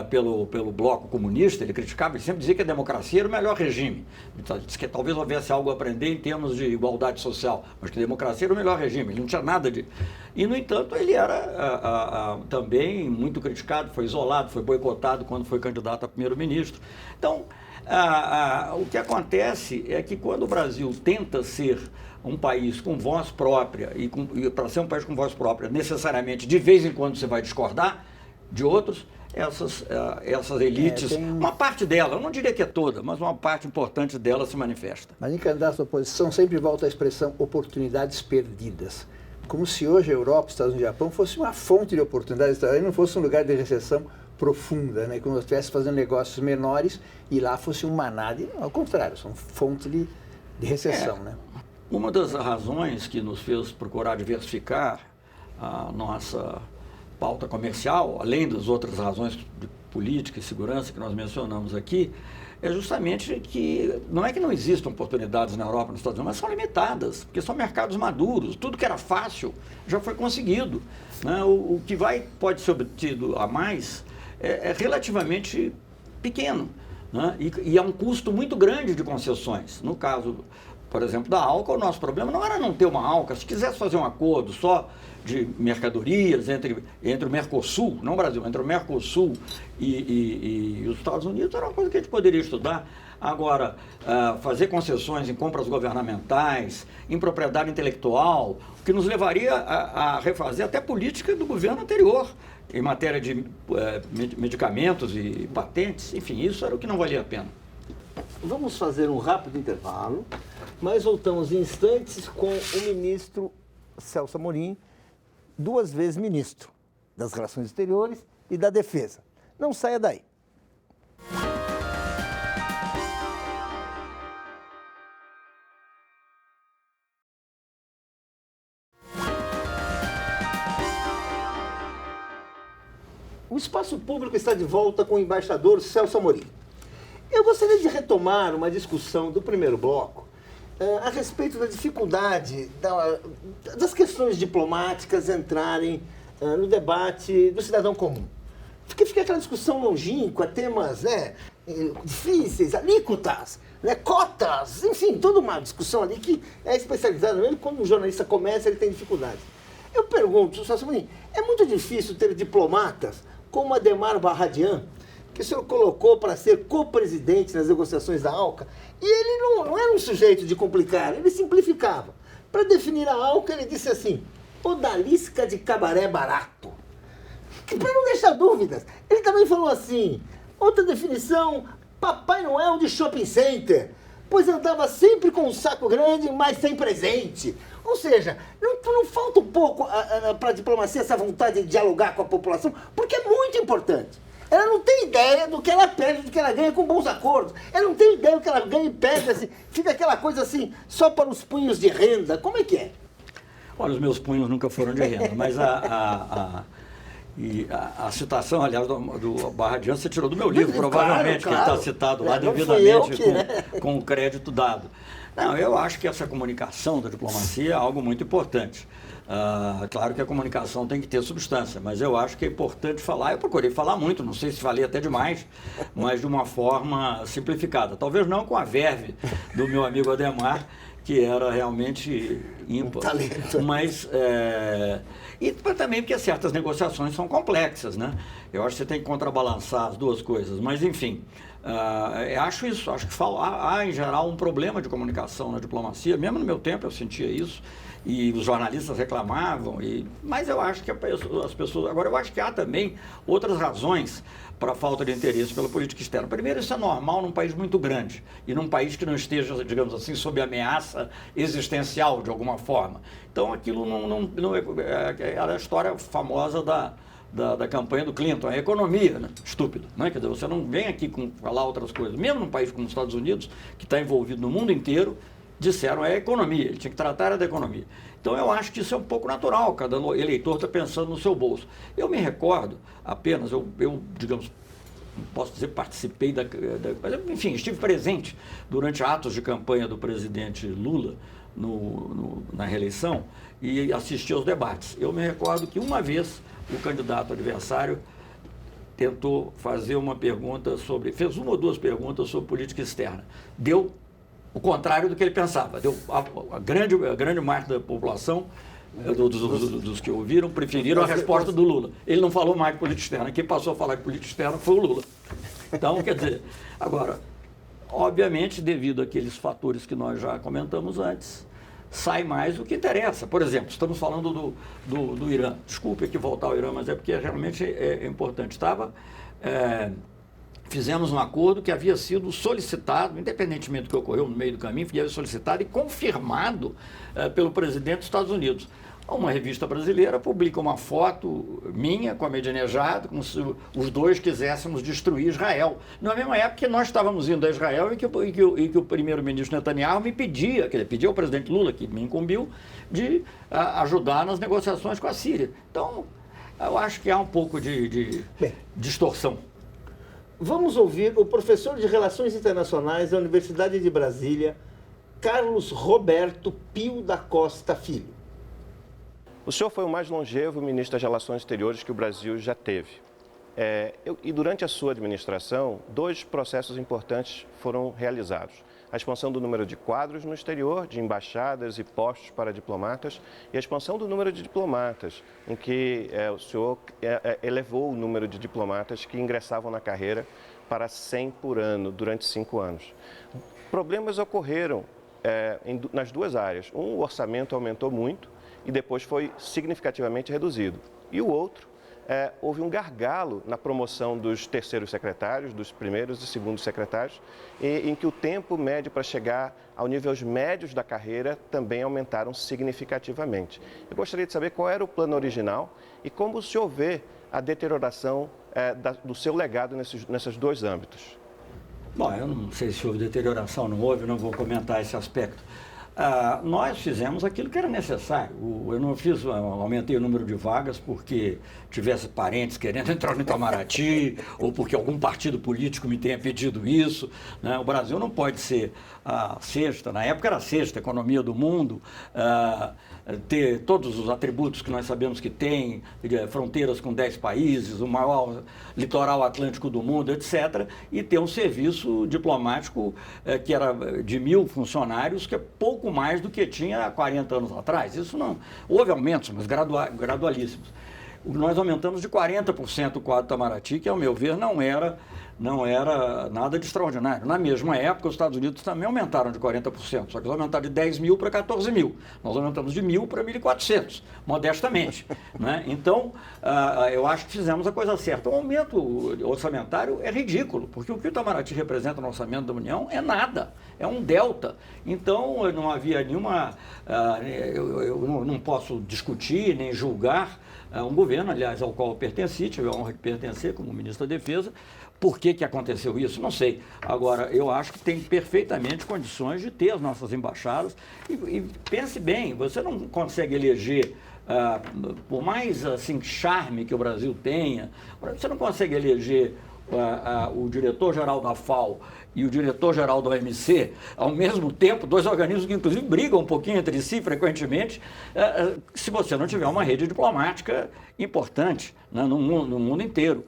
pelo bloco comunista, ele criticava, ele sempre dizia que a democracia era o melhor regime. Então, disse que talvez houvesse algo a aprender em termos de igualdade social, mas que a democracia era o melhor regime, ele não tinha nada de... E, no entanto, ele era também muito criticado, foi isolado, foi boicotado quando foi candidato a primeiro-ministro. Então, o que acontece é que quando o Brasil tenta ser um país com voz própria, e para ser um país com voz própria, necessariamente, de vez em quando você vai discordar de outros, essas elites, uma parte dela, eu não diria que é toda, mas uma parte importante dela se manifesta. Mas em candidatos da oposição sempre volta a expressão oportunidades perdidas. Como se hoje a Europa, os Estados Unidos e o Japão fosse uma fonte de oportunidades, e não fosse um lugar de recessão profunda, né? Como se estivesse fazendo negócios menores e lá fosse um maná ao contrário, são fonte de recessão, né? Uma das razões que nos fez procurar diversificar a nossa pauta comercial, além das outras razões de política e segurança que nós mencionamos aqui, é justamente que não é que não existam oportunidades na Europa e nos Estados Unidos, mas são limitadas, porque são mercados maduros, tudo que era fácil já foi conseguido, né? O que pode ser obtido a mais é relativamente pequeno, né? E é um custo muito grande de concessões. No caso, por exemplo, da ALCA, o nosso problema não era não ter uma ALCA. Se quisesse fazer um acordo só de mercadorias entre o Mercosul, não o Brasil, entre o Mercosul e os Estados Unidos, era uma coisa que a gente poderia estudar. Agora, fazer concessões em compras governamentais, em propriedade intelectual, o que nos levaria a refazer até a política do governo anterior, em matéria de medicamentos e patentes, enfim, isso era o que não valia a pena. Vamos fazer um rápido intervalo, mas voltamos em instantes com o ministro Celso Amorim, 2 vezes ministro das Relações Exteriores e da Defesa. Não saia daí. O Espaço Público está de volta com o embaixador Celso Amorim. Eu gostaria de retomar uma discussão do primeiro bloco a respeito da dificuldade das questões diplomáticas entrarem no debate do cidadão comum. Porque fica aquela discussão longínqua, temas difíceis, alíquotas, cotas, enfim, toda uma discussão ali que é especializada. Mesmo quando um jornalista começa, ele tem dificuldade. Eu pergunto, Celso Amorim, é muito difícil ter diplomatas como Adhemar Barradian, que o senhor colocou para ser co-presidente nas negociações da ALCA, e ele não era um sujeito de complicar, ele simplificava. Para definir a ALCA, ele disse assim, odalisca de cabaré barato. Para não deixar dúvidas, ele também falou assim, outra definição, Papai Noel de shopping center, pois andava sempre com um saco grande, mas sem presente. Ou seja, não falta um pouco para a diplomacia essa vontade de dialogar com a população, porque é muito importante. Ela não tem ideia do que ela perde, do que ela ganha com bons acordos. Ela não tem ideia do que ela ganha e perde, assim, fica aquela coisa assim, só para os punhos de renda. Como é que é? Olha, os meus punhos nunca foram de renda, mas E a citação, aliás, do Barra de Ança, você tirou do meu livro, provavelmente, claro. que ele está citado lá Não fui devidamente eu que, com o crédito dado. Não, eu acho que essa comunicação da diplomacia é algo muito importante. Claro que a comunicação tem que ter substância, mas eu acho que é importante falar. Eu procurei falar muito, não sei se falei até demais, mas de uma forma simplificada. Talvez não com a verve do meu amigo Adhemar, que era realmente ímpar. Talento. Mas, e também porque certas negociações são complexas, né? Eu acho que você tem que contrabalançar as duas coisas, mas enfim, acho isso, acho que há em geral um problema de comunicação na diplomacia, mesmo no meu tempo eu sentia isso, e os jornalistas reclamavam, mas eu acho que as pessoas... Agora, eu acho que há também outras razões para a falta de interesse pela política externa. Primeiro, isso é normal num país muito grande e num país que não esteja, digamos assim, sob ameaça existencial de alguma forma. Então, aquilo não é a história famosa da campanha do Clinton, a economia, né? Estúpido, né? Quer dizer, você não vem aqui falar outras coisas. Mesmo num país como os Estados Unidos, que está envolvido no mundo inteiro, disseram é a economia, ele tinha que tratar da economia. Então eu acho que isso é um pouco natural, cada eleitor está pensando no seu bolso. Eu me recordo apenas, eu digamos, não posso dizer participei mas, enfim, estive presente durante atos de campanha do presidente Lula na reeleição e assisti aos debates. Eu me recordo que uma vez o candidato adversário tentou fazer uma pergunta fez uma ou duas perguntas sobre política externa. Deu o contrário do que ele pensava. A grande parte da população, dos que ouviram, preferiram a resposta do Lula. Ele não falou mais de política externa. Quem passou a falar de política externa foi o Lula. Então, quer dizer, agora, obviamente, devido àqueles fatores que nós já comentamos antes, sai mais do que interessa. Por exemplo, estamos falando do Irã. Desculpe aqui voltar ao Irã, mas é porque realmente é importante. Fizemos um acordo que havia sido solicitado, independentemente do que ocorreu no meio do caminho, havia solicitado e confirmado pelo presidente dos Estados Unidos. Uma revista brasileira publica uma foto minha com a Ahmadinejad, como se os dois quiséssemos destruir Israel. Na mesma época que nós estávamos indo a Israel e que o primeiro-ministro Netanyahu me pedia ao presidente Lula, que me incumbiu, de ajudar nas negociações com a Síria. Então, eu acho que há um pouco de distorção. Vamos ouvir o professor de Relações Internacionais da Universidade de Brasília, Carlos Roberto Pio da Costa Filho. O senhor foi o mais longevo ministro das Relações Exteriores que o Brasil já teve. E durante a sua administração, 2 processos importantes foram realizados. A expansão do número de quadros no exterior, de embaixadas e postos para diplomatas, e a expansão do número de diplomatas, em que o senhor elevou o número de diplomatas que ingressavam na carreira para 100 por ano, durante 5 anos. Problemas ocorreram nas 2 áreas. O orçamento aumentou muito e depois foi significativamente reduzido. E o outro, houve um gargalo na promoção dos terceiros secretários, dos primeiros e segundos secretários, em que o tempo médio para chegar aos níveis médios da carreira também aumentaram significativamente. Eu gostaria de saber qual era o plano original e como o senhor vê a deterioração do seu legado nesses 2 âmbitos. Bom, eu não sei se houve deterioração, não houve, não vou comentar esse aspecto. Nós fizemos aquilo que era necessário. Eu não aumentei o número de vagas porque tivesse parentes querendo entrar no Itamaraty ou porque algum partido político me tenha pedido isso, né? O Brasil não pode ser a 6ª, na época era a 6ª economia do mundo, ter todos os atributos que nós sabemos que tem, fronteiras com 10 países, o maior litoral atlântico do mundo, etc., e ter um serviço diplomático que era de 1.000 funcionários, que é pouco mais do que tinha há 40 anos atrás. Isso não... Houve aumentos, mas gradualíssimos. Nós aumentamos de 40% o quadro Itamaraty, que, ao meu ver, não era nada de extraordinário. Na mesma época, os Estados Unidos também aumentaram de 40%, só que eles aumentaram de 10 mil para 14 mil. Nós aumentamos de 1.000 para 1.400, modestamente, né? Então, eu acho que fizemos a coisa certa. O aumento orçamentário é ridículo, porque o que o Itamaraty representa no orçamento da União é nada, é um delta. Então, não havia nenhuma... eu não posso discutir nem julgar um governo, aliás, ao qual eu pertenci, tive a honra de pertencer como ministro da Defesa. Por que aconteceu isso? Não sei. Agora, eu acho que tem perfeitamente condições de ter as nossas embaixadas. E pense bem, você não consegue eleger por mais assim, charme que o Brasil tenha, você não consegue eleger o diretor-geral da FAO e o diretor-geral da OMC, ao mesmo tempo, dois organismos que inclusive brigam um pouquinho entre si frequentemente, se você não tiver uma rede diplomática importante, né, no mundo inteiro.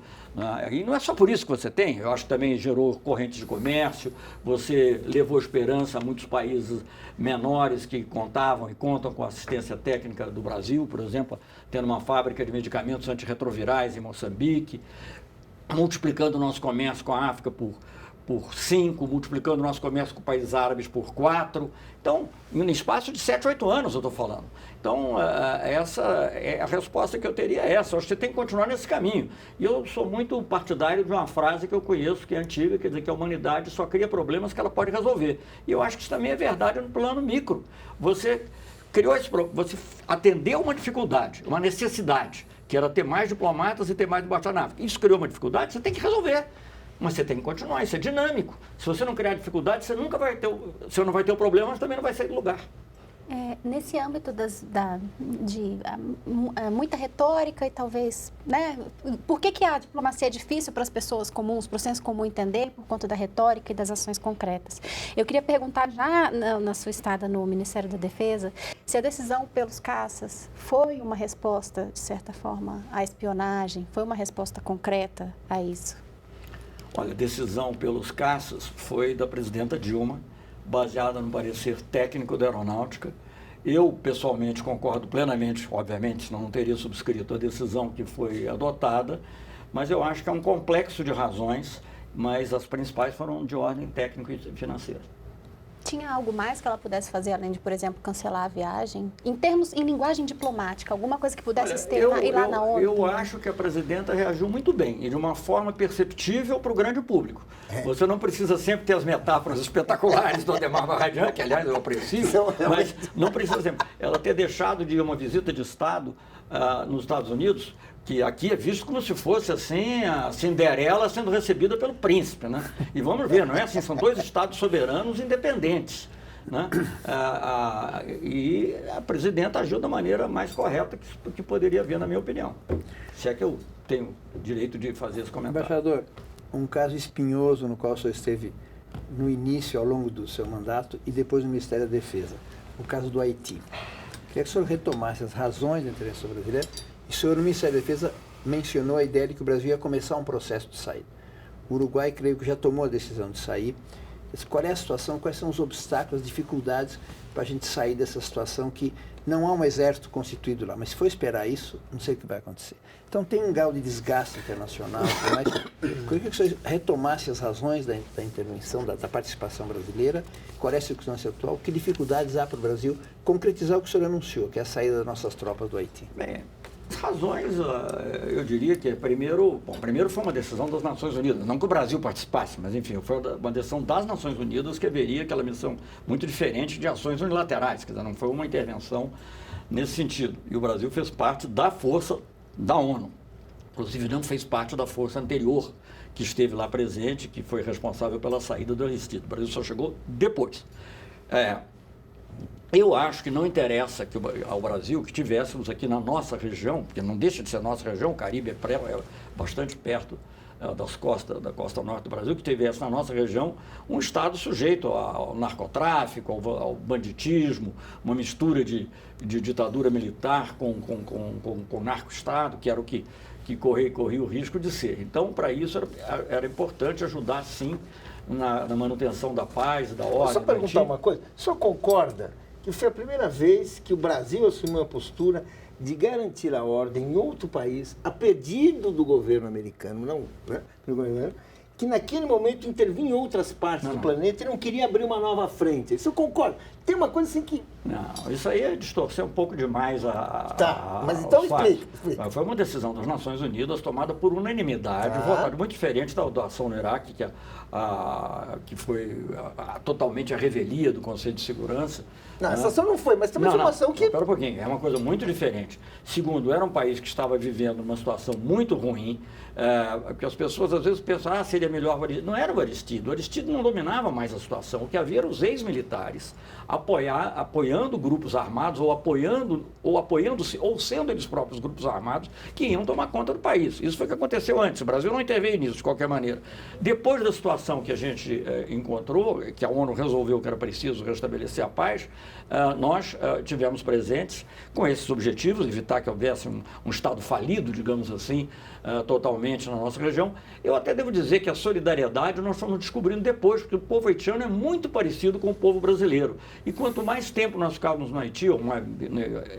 E não é só por isso que você tem, eu acho que também gerou correntes de comércio, você levou esperança a muitos países menores que contavam e contam com a assistência técnica do Brasil, por exemplo, tendo uma fábrica de medicamentos antirretrovirais em Moçambique, multiplicando o nosso comércio com a África por 5, multiplicando o nosso comércio com países árabes por 4. Então, em um espaço de 7, 8 anos eu estou falando. Então, essa é a resposta que eu teria essa. Eu acho que você tem que continuar nesse caminho. E eu sou muito partidário de uma frase que eu conheço, que é antiga, quer dizer que a humanidade só cria problemas que ela pode resolver. E eu acho que isso também é verdade no plano micro. Você criou você atendeu uma dificuldade, uma necessidade, que era ter mais diplomatas e ter mais embaixadas na África. Isso criou uma dificuldade, você tem que resolver. Mas você tem que continuar, isso é dinâmico. Se você não criar dificuldade, você nunca vai ter você não vai ter o problema, mas também não vai sair do lugar. Nesse âmbito de muita retórica e talvez, né, por que a diplomacia é difícil para as pessoas comuns, para o senso comum entender, por conta da retórica e das ações concretas? Eu queria perguntar já na sua estada no Ministério da Defesa, se a decisão pelos caças foi uma resposta, de certa forma, à espionagem, foi uma resposta concreta a isso? Olha, a decisão pelos caças foi da presidenta Dilma, baseada no parecer técnico da aeronáutica. Eu, pessoalmente, concordo plenamente, obviamente, senão não teria subscrito a decisão que foi adotada, mas eu acho que é um complexo de razões, mas as principais foram de ordem técnica e financeira. Tinha algo mais que ela pudesse fazer, além de, por exemplo, cancelar a viagem? Em linguagem diplomática, alguma coisa que pudesse ir lá na ONU? Eu acho que a presidenta reagiu muito bem e de uma forma perceptível para o grande público. Você não precisa sempre ter as metáforas espetaculares do Ademar Barradian, que, aliás, eu aprecio, mas não precisa sempre. Ela ter deixado de ir uma visita de Estado nos Estados Unidos, que aqui é visto como se fosse assim a Cinderela sendo recebida pelo príncipe, né? E vamos ver, não é assim, são dois estados soberanos independentes, né? E a presidenta agiu da maneira mais correta que poderia haver, na minha opinião. Se é que eu tenho direito de fazer esse comentário. Embaixador, um caso espinhoso no qual o senhor esteve no início, ao longo do seu mandato, e depois no Ministério da Defesa, o caso do Haiti. Queria que o senhor retomasse as razões da intervenção brasileira. E o senhor, no Ministério da Defesa, mencionou a ideia de que o Brasil ia começar um processo de saída. O Uruguai, creio que já tomou a decisão de sair. Qual é a situação, quais são os obstáculos, as dificuldades para a gente sair dessa situação que não há um exército constituído lá, mas se for esperar isso, não sei o que vai acontecer. Então tem um grau de desgaste internacional, mas eu queria que o senhor retomasse as razões da intervenção, da participação brasileira, qual é a circunstância atual, que dificuldades há para o Brasil concretizar o que o senhor anunciou, que é a saída das nossas tropas do Haiti. Bem, as razões, eu diria que primeiro foi uma decisão das Nações Unidas, não que o Brasil participasse, mas enfim, foi uma decisão das Nações Unidas que haveria aquela missão muito diferente de ações unilaterais, quer dizer, não foi uma intervenção nesse sentido. E o Brasil fez parte da força da ONU, inclusive não fez parte da força anterior que esteve lá presente, que foi responsável pela saída do Aristide. O Brasil só chegou depois. Eu acho que não interessa ao Brasil que tivéssemos aqui na nossa região, porque não deixa de ser nossa região, o Caribe é bastante perto da costa norte do Brasil, que tivesse na nossa região um Estado sujeito ao narcotráfico, ao banditismo, uma mistura de ditadura militar com narco-Estado, que era o que corria o risco de ser. Então, para isso, era importante ajudar, sim, na manutenção da paz, da ordem. Só perguntar uma coisa, o senhor concorda que foi a primeira vez que o Brasil assumiu uma postura de garantir a ordem em outro país, a pedido do governo americano, não, né, do governo, que naquele momento intervinha em outras partes do planeta e não queria abrir uma nova frente. Isso eu concordo. Tem uma coisa assim que... Não, isso aí é distorcer um pouco demais mas então explica. Foi uma decisão das Nações Unidas tomada por unanimidade, votada muito diferente da ação no Iraque, que foi totalmente a revelia do Conselho de Segurança. Não, essa ação não foi, mas tem uma informação que... Espera um pouquinho, é uma coisa muito diferente. Segundo, era um país que estava vivendo uma situação muito ruim, porque as pessoas às vezes pensam, seria melhor o Aristides. Não era o Aristides. O Aristides não dominava mais a situação. O que havia eram os ex-militares apoiando grupos armados ou sendo eles próprios grupos armados que iam tomar conta do país. Isso foi o que aconteceu antes. O Brasil não interveio nisso, de qualquer maneira. Depois da situação que a gente encontrou, que a ONU resolveu que era preciso restabelecer a paz, nós tivemos presentes com esses objetivos, evitar que houvesse um Estado falido, digamos assim, totalmente na nossa região. Eu até devo dizer que a solidariedade nós estamos descobrindo depois, porque o povo haitiano é muito parecido com o povo brasileiro. E quanto mais tempo nós ficávamos no Haiti,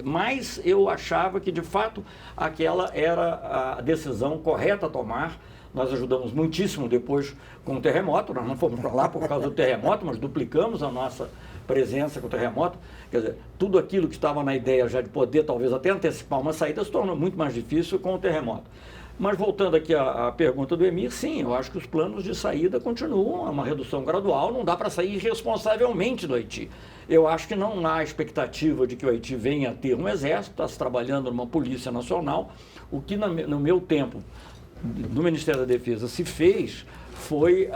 mais eu achava que, de fato, aquela era a decisão correta a tomar. Nós ajudamos muitíssimo depois com o terremoto, nós não fomos para lá por causa do terremoto, mas duplicamos a nossa presença com o terremoto. Quer dizer, tudo aquilo que estava na ideia já de poder talvez até antecipar uma saída se tornou muito mais difícil com o terremoto. Mas voltando aqui à pergunta do Emir, sim, eu acho que os planos de saída continuam, é uma redução gradual, não dá para sair irresponsavelmente do Haiti. Eu acho que não há expectativa de que o Haiti venha a ter um exército, está se trabalhando numa polícia nacional. O que no meu tempo, do Ministério da Defesa, se fez foi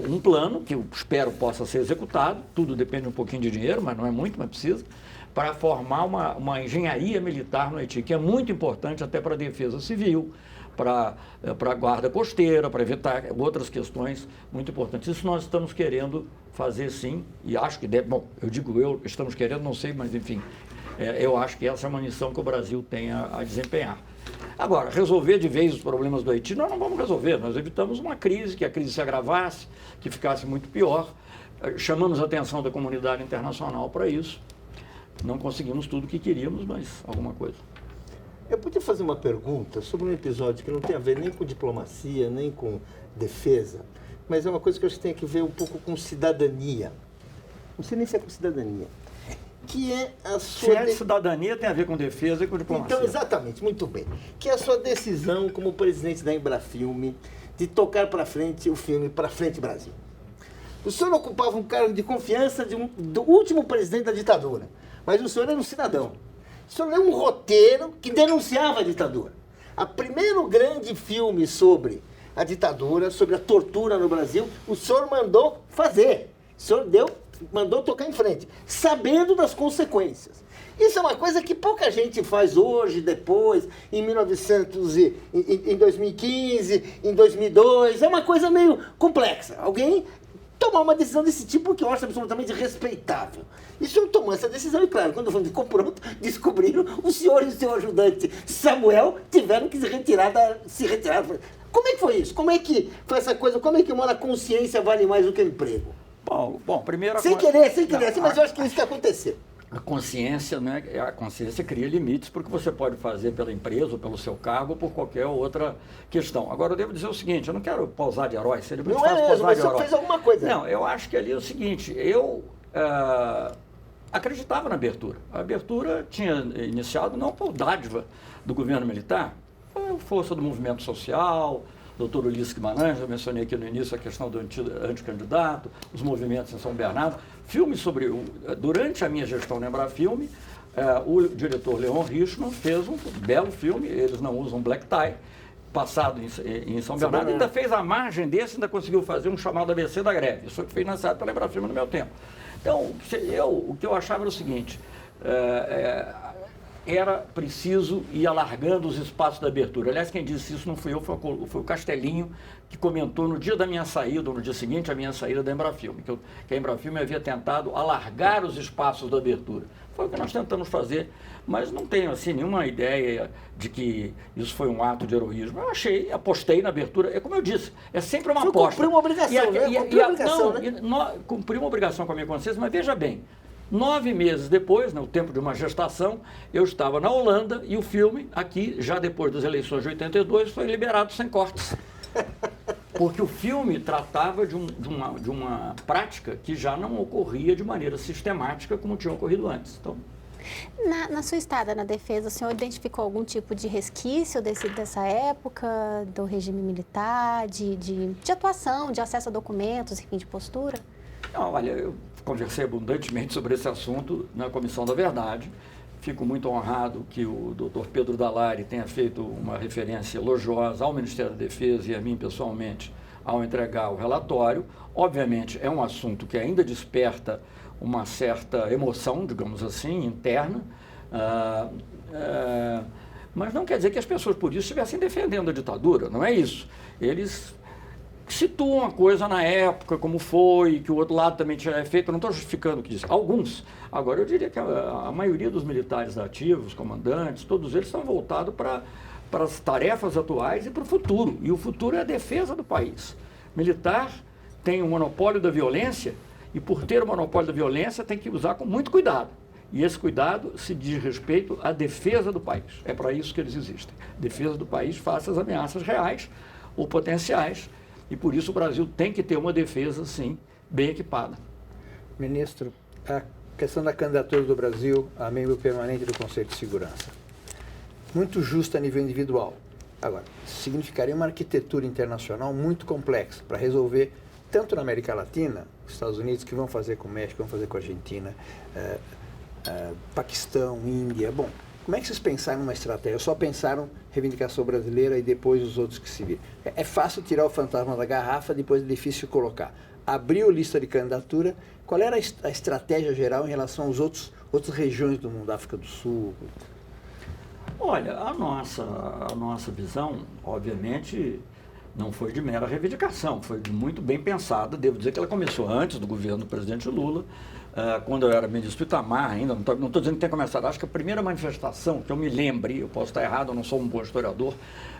um plano, que eu espero possa ser executado, tudo depende um pouquinho de dinheiro, mas não é muito, mas precisa, para formar uma engenharia militar no Haiti, que é muito importante até para a defesa civil, para a guarda costeira, para evitar outras questões muito importantes. Isso nós estamos querendo fazer sim, e acho que deve, bom, estamos querendo, não sei, mas enfim, eu acho que essa é uma missão que o Brasil tem a desempenhar. Agora, resolver de vez os problemas do Haiti, nós não vamos resolver, nós evitamos uma crise, que a crise se agravasse, que ficasse muito pior, chamamos a atenção da comunidade internacional para isso. Não conseguimos tudo o que queríamos, mas alguma coisa. Eu podia fazer uma pergunta sobre um episódio que não tem a ver nem com diplomacia, nem com defesa, mas é uma coisa que eu acho que tem que ver um pouco com cidadania. Não sei nem se é com cidadania. Que é a sua... Se é cidadania, tem a ver com defesa e com diplomacia. Então, exatamente, muito bem. Que é a sua decisão como presidente da Embrafilme de tocar para frente o filme Para Frente Brasil. O senhor ocupava um cargo de confiança do último presidente da ditadura, mas o senhor era um cidadão. O senhor leu um roteiro que denunciava a ditadura. O primeiro grande filme sobre a ditadura, sobre a tortura no Brasil, o senhor mandou fazer. O senhor mandou tocar em frente, sabendo das consequências. Isso é uma coisa que pouca gente faz hoje, depois, em 2015, em 2002. É uma coisa meio complexa. Alguém tomar uma decisão desse tipo que eu acho absolutamente respeitável. E o senhor tomou essa decisão e, claro, quando ficou pronto, descobriram, o senhor e o seu ajudante Samuel tiveram que se retirar. Como é que foi isso? Como é que foi essa coisa? Como é que a consciência vale mais do que o emprego? Bom, primeiro... Sem querer, mas eu acho que é isso que aconteceu. A consciência, né? A consciência cria limites para o que você pode fazer pela empresa, ou pelo seu cargo, ou por qualquer outra questão. Agora, eu devo dizer o seguinte, eu não quero pausar de herói, seria muito fácil pausar de herói. Não é mesmo, mas você fez alguma coisa. Não, eu acho que ali é o seguinte, eu acreditava na abertura. A abertura tinha iniciado não por dádiva do governo militar, foi força do movimento social, doutor Ulisses Guimarães, eu mencionei aqui no início a questão do anticandidato, os movimentos em São Bernardo, filmes sobre... Durante a minha gestão na Embrafilme, o diretor Leon Richman fez um belo filme, eles não usam black tie, passado em São Bernardo, ainda fez a margem desse, ainda conseguiu fazer um chamado ABC da greve. Isso foi financiado pela Embrafilme no meu tempo. Então, o que eu achava era o seguinte... era preciso ir alargando os espaços da abertura. Aliás, quem disse isso não fui eu, foi o Castelinho, que comentou no dia da minha saída, ou no dia seguinte, a minha saída da Embrafilme, que a Embrafilme havia tentado alargar os espaços da abertura. Foi o que nós tentamos fazer, mas não tenho assim nenhuma ideia de que isso foi um ato de heroísmo. Eu apostei na abertura, é como eu disse, é sempre uma aposta. Cumprir uma obrigação, né? Cumprir uma obrigação com a minha consciência, mas veja bem, 9 meses depois, o tempo de uma gestação, eu estava na Holanda e o filme, aqui, já depois das eleições de 82, foi liberado sem cortes. Porque o filme tratava de uma prática que já não ocorria de maneira sistemática como tinha ocorrido antes. Então, na sua estada na defesa, o senhor identificou algum tipo de resquício dessa época, do regime militar, de atuação, de acesso a documentos, enfim, de postura? Não, olha, eu conversei abundantemente sobre esse assunto na Comissão da Verdade. Fico muito honrado que o Dr. Pedro Dalari tenha feito uma referência elogiosa ao Ministério da Defesa e a mim pessoalmente ao entregar o relatório. Obviamente, é um assunto que ainda desperta uma certa emoção, digamos assim, interna, mas não quer dizer que as pessoas por isso estivessem defendendo a ditadura, não é isso. Eles situam a coisa na época, como foi, que o outro lado também tinha feito, eu não estou justificando o que disse, alguns. Agora, eu diria que a maioria dos militares ativos, comandantes, todos eles estão voltados para as tarefas atuais e para o futuro. E o futuro é a defesa do país. Militar tem um monopólio da violência e, por ter o monopólio da violência, tem que usar com muito cuidado. E esse cuidado se diz respeito à defesa do país. É para isso que eles existem. Defesa do país face às ameaças reais ou potenciais. E por isso o Brasil tem que ter uma defesa, sim, bem equipada. Ministro, a questão da candidatura do Brasil a membro permanente do Conselho de Segurança. Muito justa a nível individual. Agora, significaria uma arquitetura internacional muito complexa para resolver, tanto na América Latina, os Estados Unidos, que vão fazer com o México, vão fazer com a Argentina, Paquistão, Índia. Bom, como é que vocês pensaram numa estratégia? Só pensaram reivindicação brasileira e depois os outros que se viram? É fácil tirar o fantasma da garrafa, depois é difícil colocar. Abriu lista de candidatura, qual era a estratégia geral em relação às outras regiões do mundo, África do Sul? Olha, a nossa visão, obviamente, não foi de mera reivindicação, foi muito bem pensada. Devo dizer que ela começou antes do governo do presidente Lula, quando eu era ministro do Itamar ainda, não estou dizendo que tenha começado. Acho que a primeira manifestação, que eu me lembre, eu posso estar errado, eu não sou um bom historiador,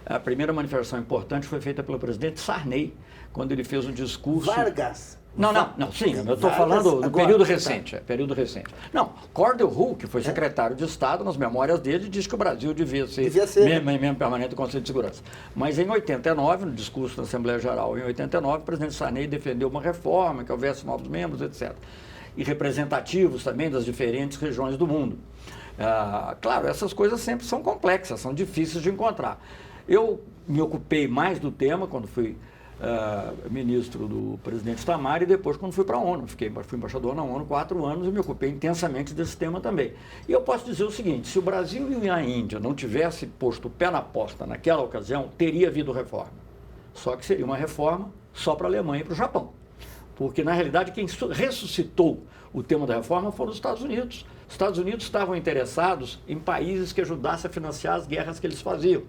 a primeira manifestação importante foi feita pelo presidente Sarney, quando ele fez um discurso... Vargas. Não, sim, eu estou falando do período recente, período recente. Não, Cordell Hull, que foi secretário de Estado, nas memórias dele, diz que o Brasil devia ser membro permanente do Conselho de Segurança. Mas em 89, no discurso da Assembleia Geral, em 89, o presidente Sarney defendeu uma reforma, que houvesse novos membros, etc. E representativos também das diferentes regiões do mundo. Claro, essas coisas sempre são complexas, são difíceis de encontrar. Eu me ocupei mais do tema quando fui ministro do presidente Itamar e depois quando fui para a ONU. Fui embaixador na ONU 4 anos e me ocupei intensamente desse tema também. E eu posso dizer o seguinte, se o Brasil e a Índia não tivessem posto o pé na porta naquela ocasião, teria havido reforma. Só que seria uma reforma só para a Alemanha e para o Japão. Porque, na realidade, quem ressuscitou o tema da reforma foram os Estados Unidos. Os Estados Unidos estavam interessados em países que ajudassem a financiar as guerras que eles faziam,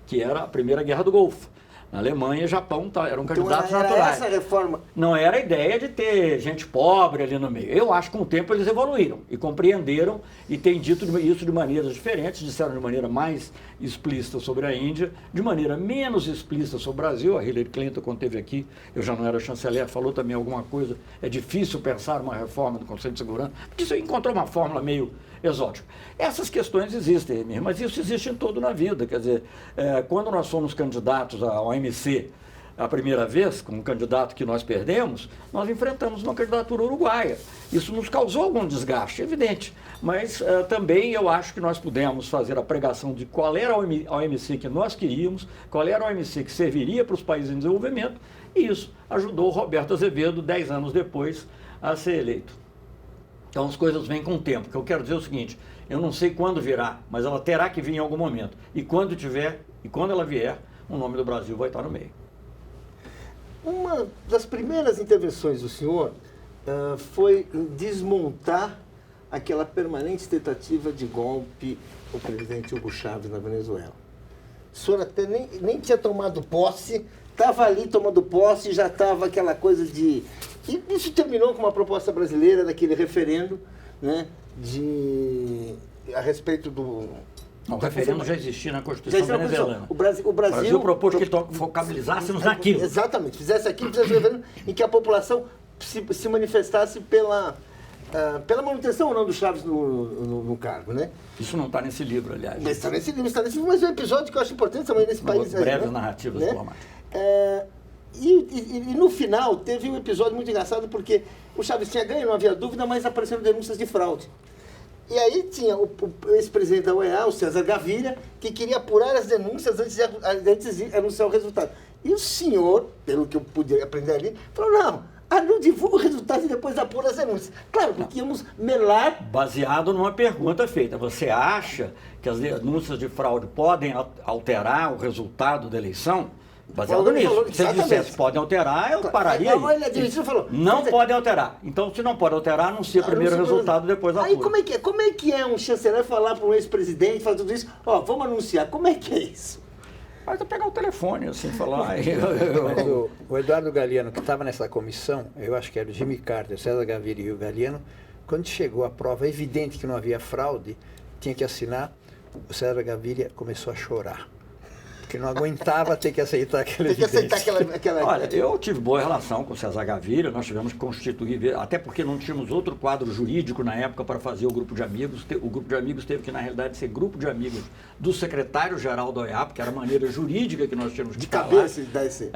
que era a Primeira Guerra do Golfo. Na Alemanha e Japão eram candidatos naturais. Essa reforma. Não era a ideia de ter gente pobre ali no meio. Eu acho que com o tempo eles evoluíram e compreenderam e têm dito isso de maneiras diferentes, disseram de maneira mais explícita sobre a Índia, de maneira menos explícita sobre o Brasil. A Hillary Clinton, quando esteve aqui, eu já não era chanceler, falou também alguma coisa. É difícil pensar uma reforma do Conselho de Segurança, porque isso encontrou uma fórmula meio exótica. Essas questões existem, mas isso existe em tudo na vida. Quer dizer, quando nós fomos candidatos ao OMC a primeira vez, com um candidato que nós perdemos, nós enfrentamos uma candidatura uruguaia. Isso nos causou algum desgaste, evidente, mas também eu acho que nós pudemos fazer a pregação de qual era a OMC que nós queríamos, qual era a OMC que serviria para os países em desenvolvimento, e isso ajudou o Roberto Azevedo, 10 anos depois, a ser eleito. Então as coisas vêm com o tempo. O que eu quero dizer é o seguinte, eu não sei quando virá, mas ela terá que vir em algum momento. E quando tiver, e quando ela vier, o nome do Brasil vai estar no meio. Uma das primeiras intervenções do senhor foi em desmontar aquela permanente tentativa de golpe ao presidente Hugo Chávez na Venezuela. O senhor até nem tinha tomado posse, estava ali tomando posse e já estava aquela coisa de... E isso terminou com uma proposta brasileira daquele referendo, né, a respeito do... O referendo já existia na Constituição venezuelana. O Brasil propôs que focalizássemos naquilo. Exatamente, fizesse aquilo, fizesse um referendo em que a população se manifestasse pela manutenção ou não do Chaves no cargo, né? Isso não está nesse livro, aliás. Está nesse livro, mas é um episódio que eu acho importante também nesse país. Breves narrativas diplomáticas. E no final teve um episódio muito engraçado porque o Chaves tinha ganho, não havia dúvida, mas apareceram denúncias de fraude. E aí tinha o ex-presidente da OEA, o César Gaviria, que queria apurar as denúncias antes de anunciar o resultado. E o senhor, pelo que eu pude aprender ali, falou, não, não divulga o resultado e depois apura as denúncias. Claro, porque íamos melar... Baseado numa pergunta feita. Você acha que as denúncias de fraude podem alterar o resultado da eleição? Baseado nisso. Se ele dissesse podem alterar, eu pararia aí. Não podem alterar. Então, se não pode alterar, anuncia primeiro o resultado, depois apura. Aí como é que é um chanceler falar para um ex-presidente, fazer tudo isso? Ó, vamos anunciar. Como é que é isso? Mas eu pegar o telefone, assim, falar... Mas o Eduardo Galeano, que estava nessa comissão, eu acho que era o Jimmy Carter, César Gaviria e o Galeano, quando chegou a prova evidente que não havia fraude, tinha que assinar, o César Gaviria começou a chorar. Porque não aguentava ter que aceitar aquela evidência. Olha, eu tive boa relação com o César Gaviria, nós tivemos que constituir, até porque não tínhamos outro quadro jurídico na época para fazer o grupo de amigos. O grupo de amigos teve que, na realidade, ser grupo de amigos do secretário-geral da OEA, porque era a maneira jurídica que nós tínhamos que de cabeça, deve ser.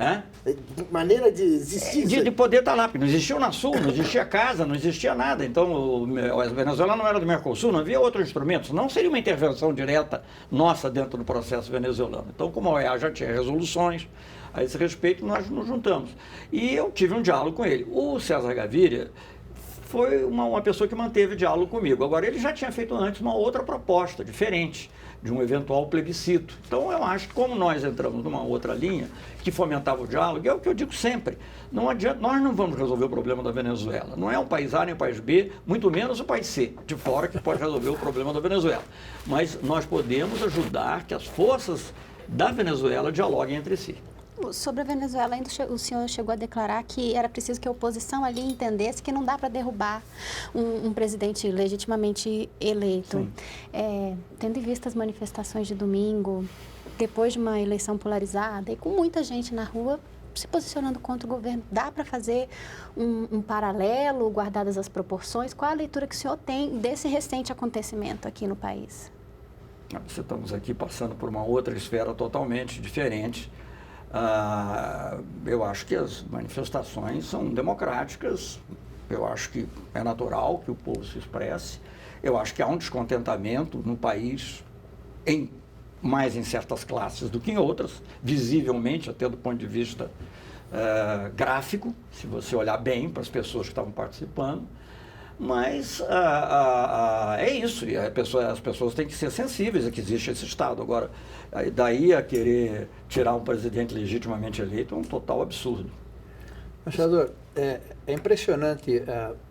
Maneira de existir. De poder estar lá, porque não existia o Unasul, não existia casa, não existia nada. Então, a Venezuela não era do Mercosul, não havia outros instrumentos. Não seria uma intervenção direta nossa dentro do processo venezuelano. Então, como a OEA já tinha resoluções a esse respeito, nós nos juntamos. E eu tive um diálogo com ele. O César Gaviria foi uma pessoa que manteve diálogo comigo. Agora, ele já tinha feito antes uma outra proposta, diferente, de um eventual plebiscito. Então, eu acho que como nós entramos numa outra linha que fomentava o diálogo, é o que eu digo sempre, não adianta, nós não vamos resolver o problema da Venezuela. Não é o país A nem o país B, muito menos o país C, de fora, que pode resolver o problema da Venezuela. Mas nós podemos ajudar que as forças da Venezuela dialoguem entre si. Sobre a Venezuela, ainda o senhor chegou a declarar que era preciso que a oposição ali entendesse que não dá para derrubar um presidente legitimamente eleito. Tendo em vista as manifestações de domingo, depois de uma eleição polarizada e com muita gente na rua se posicionando contra o governo, dá para fazer um paralelo, guardadas as proporções? Qual a leitura que o senhor tem desse recente acontecimento aqui no país? Estamos aqui passando por uma outra esfera totalmente diferente. Eu acho que as manifestações são democráticas, eu acho que é natural que o povo se expresse, eu acho que há um descontentamento no país, mais em certas classes do que em outras, visivelmente, até do ponto de vista gráfico, se você olhar bem para as pessoas que estavam participando. Mas é isso, e as pessoas têm que ser sensíveis a que existe esse Estado. Agora, daí a querer tirar um presidente legitimamente eleito é um total absurdo. Embaixador, é impressionante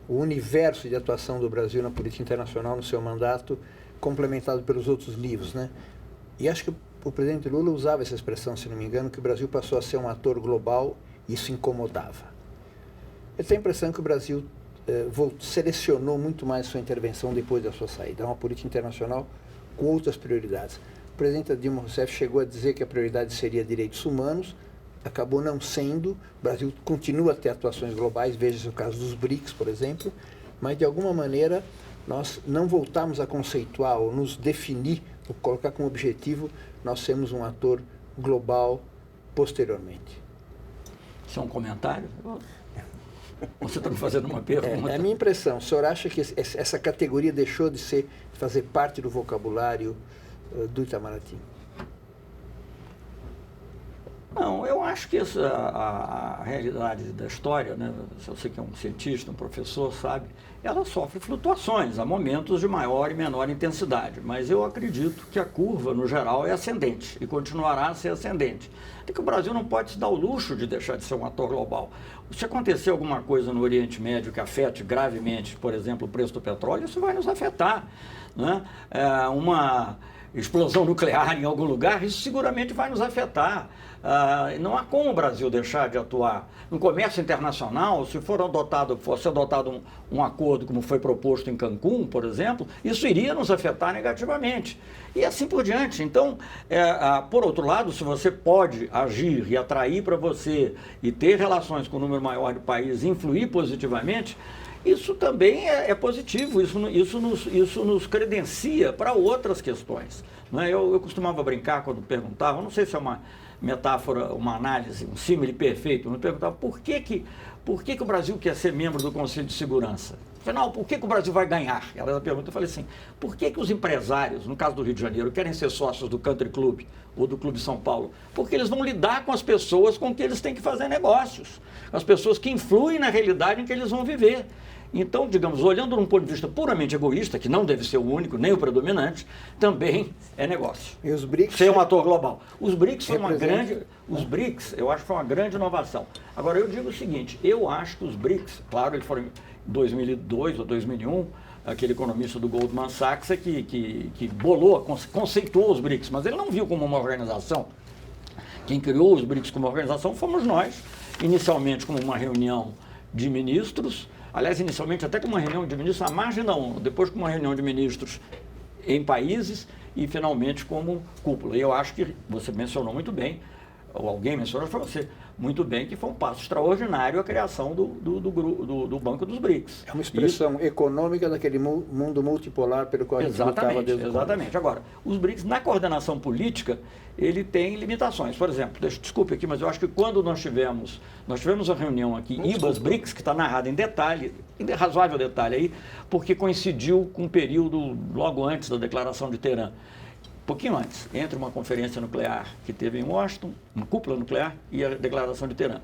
o universo de atuação do Brasil na política internacional no seu mandato, complementado pelos outros livros, né? E acho que o presidente Lula usava essa expressão, se não me engano, que o Brasil passou a ser um ator global e isso incomodava. Eu tenho a impressão que o Brasil selecionou muito mais sua intervenção depois da sua saída. É uma política internacional com outras prioridades. O presidente Dilma Rousseff chegou a dizer que a prioridade seria direitos humanos, acabou não sendo. O Brasil continua a ter atuações globais, veja o caso dos BRICS, por exemplo, mas de alguma maneira nós não voltamos a conceituar ou nos definir, ou colocar como objetivo nós sermos um ator global posteriormente. Isso é um comentário? Você está me fazendo uma pergunta? É a minha impressão. O senhor acha que essa categoria deixou de fazer parte do vocabulário do Itamaraty? Não, eu acho que a realidade da história, né, se você que é um cientista, um professor, sabe, ela sofre flutuações, há momentos de maior e menor intensidade, mas eu acredito que a curva, no geral, é ascendente e continuará a ser ascendente. Até que o Brasil não pode se dar o luxo de deixar de ser um ator global. Se acontecer alguma coisa no Oriente Médio que afete gravemente, por exemplo, o preço do petróleo, isso vai nos afetar, né? Uma explosão nuclear em algum lugar, isso seguramente vai nos afetar. Não há como o Brasil deixar de atuar. No comércio internacional, se fosse adotado um acordo como foi proposto em Cancún, por exemplo, isso iria nos afetar negativamente. E assim por diante. Então, por outro lado, se você pode agir e atrair para você e ter relações com um número maior de países, influir positivamente, isso também é positivo, isso nos credencia para outras questões. Né? Eu costumava brincar quando perguntava, não sei se é uma metáfora, uma análise, um símile perfeito, me perguntava por que por que o Brasil quer ser membro do Conselho de Segurança? Afinal, por que o Brasil vai ganhar? Era a pergunta. Eu falei assim, por que os empresários, no caso do Rio de Janeiro, querem ser sócios do Country Club ou do Clube São Paulo? Porque eles vão lidar com as pessoas com que eles têm que fazer negócios. As pessoas que influem na realidade em que eles vão viver. Então, digamos, olhando de um ponto de vista puramente egoísta, que não deve ser o único, nem o predominante, também é negócio. E os BRICS? Ser um ator global. Os BRICS foi uma grande... Os BRICS, eu acho que foi uma grande inovação. Agora, eu digo o seguinte, eu acho que os BRICS, claro, eles foram em 2002 ou 2001, aquele economista do Goldman Sachs que bolou, conceituou os BRICS, mas ele não viu como uma organização. Quem criou os BRICS como organização fomos nós, inicialmente como uma reunião de ministros, aliás, inicialmente até como uma reunião de ministros à margem da ONU, depois como uma reunião de ministros em países e finalmente como cúpula. E eu acho que você mencionou muito bem, ou alguém mencionou para você, muito bem, que foi um passo extraordinário a criação do Banco dos BRICS. É uma expressão econômica daquele mundo multipolar pelo qual a gente lutava desde o começo. Exatamente. Agora, os BRICS, na coordenação política, ele tem limitações. Por exemplo, desculpe aqui, mas eu acho que quando nós tivemos uma reunião aqui, IBAS-BRICS, que está narrada em detalhe, em razoável detalhe aí, porque coincidiu com um período logo antes da declaração de Teherã. Pouquinho antes, entre uma conferência nuclear que teve em Washington, uma cúpula nuclear, e a declaração de Teherã.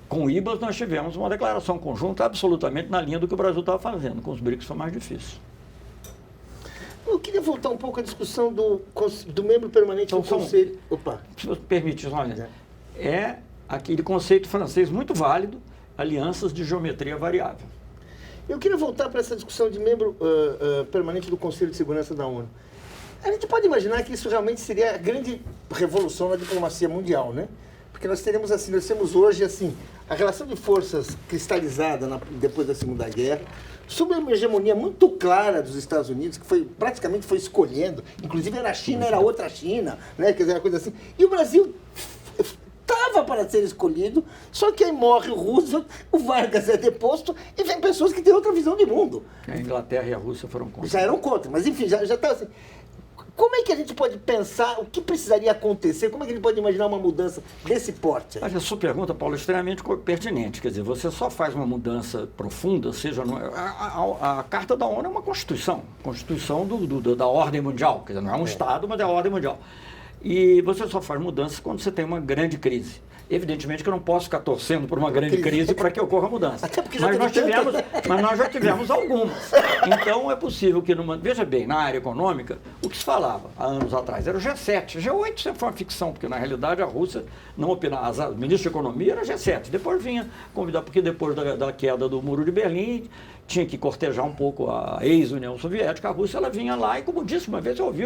Com o IBAS nós tivemos uma declaração conjunta absolutamente na linha do que o Brasil estava fazendo. Com os BRICS foi mais difícil. Eu queria voltar um pouco à discussão do membro permanente do Conselho. Opa. Se você permite, é aquele conceito francês muito válido, alianças de geometria variável. Eu queria voltar para essa discussão de membro permanente do Conselho de Segurança da ONU. A gente pode imaginar que isso realmente seria a grande revolução na diplomacia mundial, né? Porque nós temos hoje, assim, a relação de forças cristalizada depois da Segunda Guerra, sob uma hegemonia muito clara dos Estados Unidos, que praticamente foi escolhendo, inclusive era a China, era outra China, né? Quer dizer, uma coisa assim. E o Brasil estava para ser escolhido, só que aí morre o Roosevelt, o Vargas é deposto e vem pessoas que têm outra visão de mundo. A Inglaterra e a Rússia foram contra. Já eram contra, mas enfim, já está assim. Como é que a gente pode pensar, o que precisaria acontecer, como é que a gente pode imaginar uma mudança desse porte? A sua pergunta, Paulo, é extremamente pertinente. Quer dizer, você só faz uma mudança profunda, seja... A Carta da ONU é uma Constituição da ordem mundial. Quer dizer, não é um Estado, mas é a ordem mundial. E você só faz mudança quando você tem uma grande crise. Evidentemente que eu não posso ficar torcendo por uma grande crise para que ocorra mudança. Mas nós já tivemos algumas. Então é possível que veja bem, na área econômica, o que se falava há anos atrás era o G7. G8 sempre foi uma ficção, porque na realidade a Rússia não opinava. O ministro de Economia era G7. Depois vinha convidar, porque depois da queda do Muro de Berlim, tinha que cortejar um pouco a ex-União Soviética, a Rússia, ela vinha lá e, como disse uma vez, eu ouvi,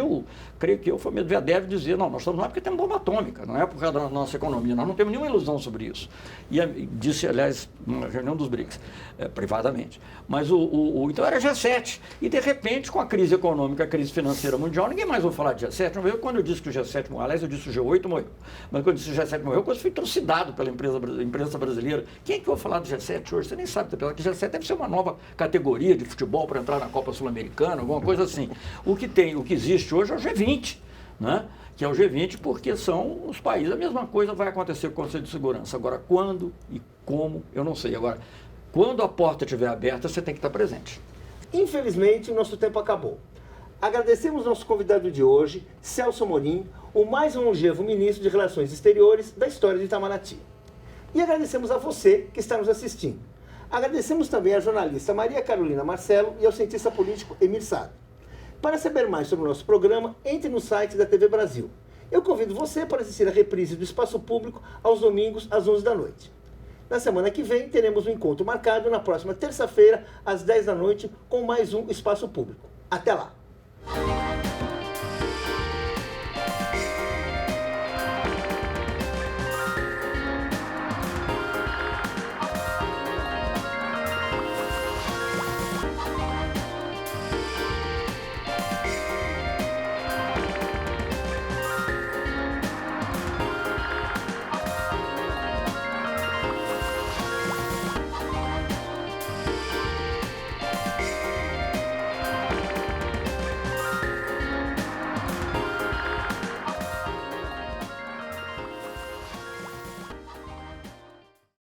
creio que foi o Medvedev dizer, não, nós estamos lá porque temos bomba atômica, não é por causa da nossa economia, nós não temos nenhuma ilusão sobre isso. E disse, aliás, numa reunião dos BRICS, privadamente. Mas então era G7. E, de repente, com a crise econômica, a crise financeira mundial, ninguém mais ouviu falar de G7. Quando eu disse que o G7 morreu, aliás, eu disse que o G8 morreu. Mas quando eu disse que o G7 morreu, eu fui trucidado pela imprensa brasileira. Quem é que vai falar do G7 hoje? Você nem sabe, que o G7 deve ser uma nova categoria de futebol para entrar na Copa Sul-Americana, alguma coisa assim. O que existe hoje é o G20, né? Que é o G20 porque são os países. A mesma coisa vai acontecer com o Conselho de Segurança. Agora, quando e como, eu não sei. Agora, quando a porta estiver aberta, você tem que estar presente. Infelizmente, o nosso tempo acabou. Agradecemos nosso convidado de hoje, Celso Amorim, o mais longevo ministro de Relações Exteriores da história de Itamaraty. E agradecemos a você que está nos assistindo. Agradecemos também à jornalista Maria Carolina Marcelo e ao cientista político Emir Saad. Para saber mais sobre o nosso programa, entre no site da TV Brasil. Eu convido você para assistir a reprise do Espaço Público aos domingos às 11 da noite. Na semana que vem, teremos um encontro marcado na próxima terça-feira, às 10 da noite, com mais um Espaço Público. Até lá!